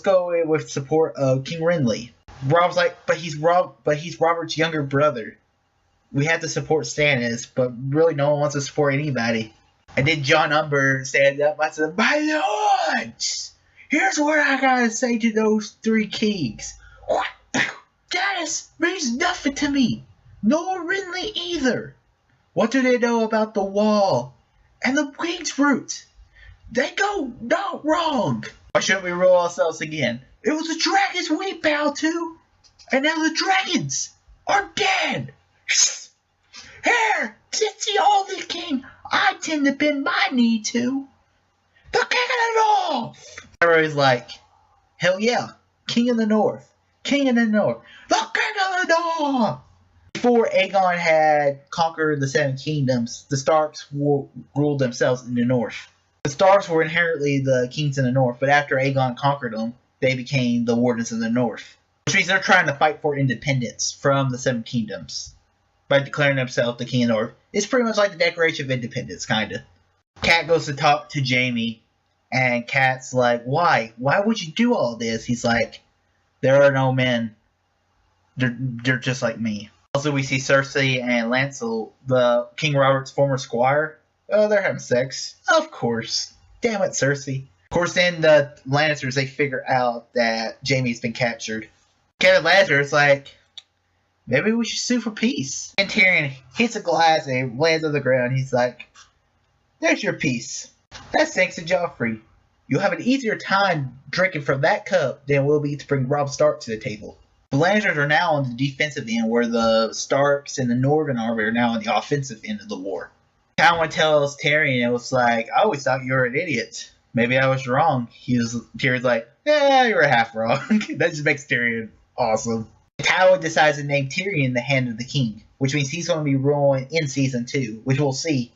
go with support of King Renly. Robb's like, but he's Robert's younger brother. We have to support Stannis, but really no one wants to support anybody. And then John Umber stands up and said, "My lords, here's what I gotta say to those 3 kings. Stannis means nothing to me, nor Renly either. What do they know about the Wall and the King's Root? They go not wrong. Why shouldn't we roll ourselves again? It was the dragons we bowed to, and now the dragons are dead. Here, since the only king I tend to bend my knee to, the King of the North." Everybody's like, hell yeah, King of the North. King of the North. The King of the North. Before Aegon had conquered the Seven Kingdoms, the Starks ruled themselves in the north. The Starks were inherently the kings in the north, but after Aegon conquered them, they became the Wardens in the north. Which means they're trying to fight for independence from the Seven Kingdoms by declaring themselves the king of the north. It's pretty much like the Declaration of Independence, kinda. Cat goes to talk to Jaime, and Cat's like, why? Why would you do all this? He's like, there are no men. They're just like me. Also, we see Cersei and Lancel, the King Robert's former squire. Oh, they're having sex. Of course. Damn it, Cersei. Of course, then the Lannisters, they figure out that Jaime's been captured. Kevin Lannister's like, maybe we should sue for peace. And Tyrion hits a glass and lands on the ground. He's like, there's your peace. That's thanks to Joffrey. You'll have an easier time drinking from that cup than it will be to bring Robb Stark to the table. The Lannisters are now on the defensive end, where the Starks and the Northern Army are now on the offensive end of the war. Tywin tells Tyrion, it was like, I always thought you were an idiot. Maybe I was wrong. Tyrion's like, yeah, you were half wrong. That just makes Tyrion awesome. Tywin decides to name Tyrion the Hand of the King, which means he's going to be ruling in Season 2, which we'll see.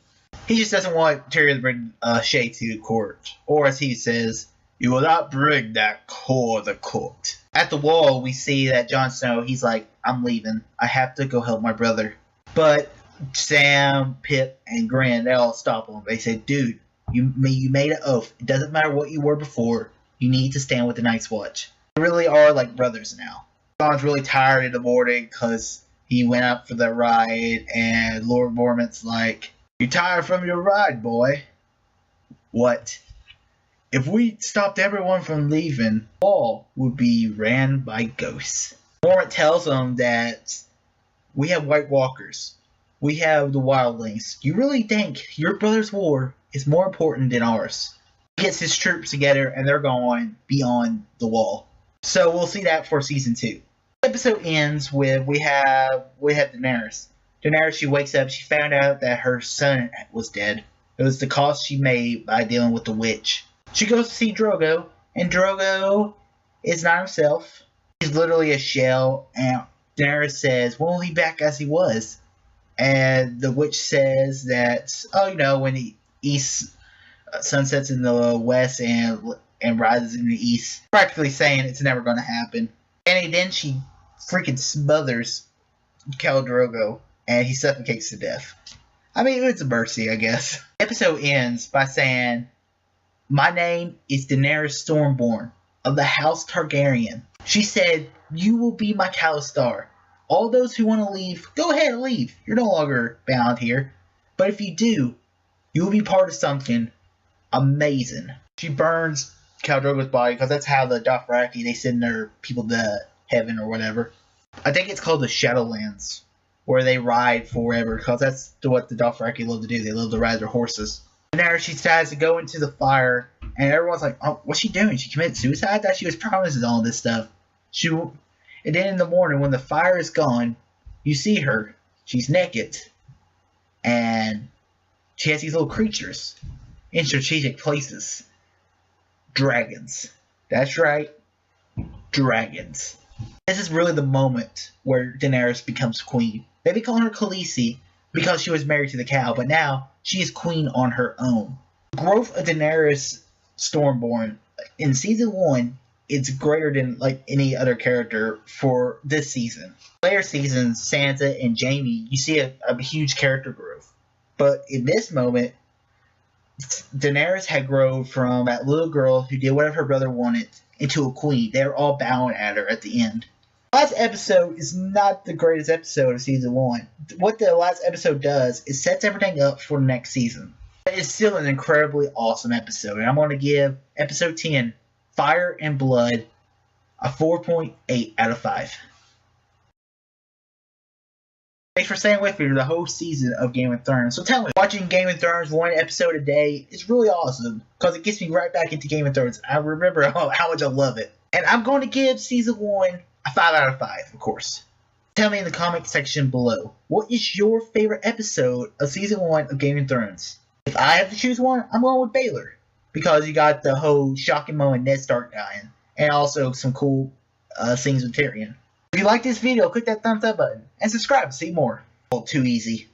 He just doesn't want Tyrion to bring Shae to court. Or as he says, you will not bring that core to court. At the wall, we see that Jon Snow, he's like, I'm leaving. I have to go help my brother. But Sam, Pip, and Gren, they all stop him. They say, dude, you made an oath. It doesn't matter what you were before. You need to stand with the Night's Watch. They really are like brothers now. Jon's really tired in the morning because he went out for the ride, and Lord Mormont's like, you tired from your ride, boy? What? If we stopped everyone from leaving, the wall would be ran by ghosts. Mormont tells them that we have White Walkers. We have the Wildlings. You really think your brother's war is more important than ours? He gets his troops together and they're going beyond the wall. So we'll see that for Season 2. The episode ends with we have Daenerys. Daenerys, she wakes up, she found out that her son was dead. It was the cost she made by dealing with the witch. She goes to see Drogo, and Drogo is not himself. He's literally a shell, and Daenerys says, when will he be back as he was? And the witch says that, when the east sunsets in the west and rises in the east, practically saying it's never going to happen. And then she freaking smothers Khal Drogo, and he suffocates to death. I mean, it's a mercy, I guess. The episode ends by saying, my name is Daenerys Stormborn of the House Targaryen. She said, you will be my Khalistar. All those who want to leave, go ahead and leave. You're no longer bound here. But if you do, you will be part of something amazing. She burns Khal Drogo's body because that's how the Dothraki, they send their people to heaven or whatever. I think it's called the Shadowlands, where they ride forever because that's what the Dothraki love to do. They love to ride their horses. And there she decides to go into the fire, and everyone's like, oh, what's she doing? She committed suicide? I thought she was promising all this stuff. And then in the morning, when the fire is gone, you see her. She's naked. And she has these little creatures in strategic places. Dragons. That's right. Dragons. This is really the moment where Daenerys becomes queen. They be calling her Khaleesi because she was married to the cow, but now she is queen on her own. The growth of Daenerys Stormborn in Season 1, it's greater than any other character for this season. Later seasons, Sansa and Jaime, you see a huge character growth. But in this moment, Daenerys had grown from that little girl who did whatever her brother wanted into a queen. They were all bowing at her at the end. Last episode is not the greatest episode of Season 1. What the last episode does is sets everything up for the next season. It's still an incredibly awesome episode, and I'm going to give episode 10, Fire and Blood, a 4.8 out of 5. Thanks for staying with me for the whole season of Game of Thrones. So tell me, watching Game of Thrones one episode a day is really awesome because it gets me right back into Game of Thrones. I remember how much I love it. And I'm going to give Season 1 a 5 out of 5, of course. Tell me in the comment section below, what is your favorite episode of Season 1 of Game of Thrones? If I have to choose one, I'm going with Baylor. Because you got the whole shocking moment Ned Stark dying. And also some cool scenes with Tyrion. If you like this video, click that thumbs up button and subscribe to see more. Oh, too easy.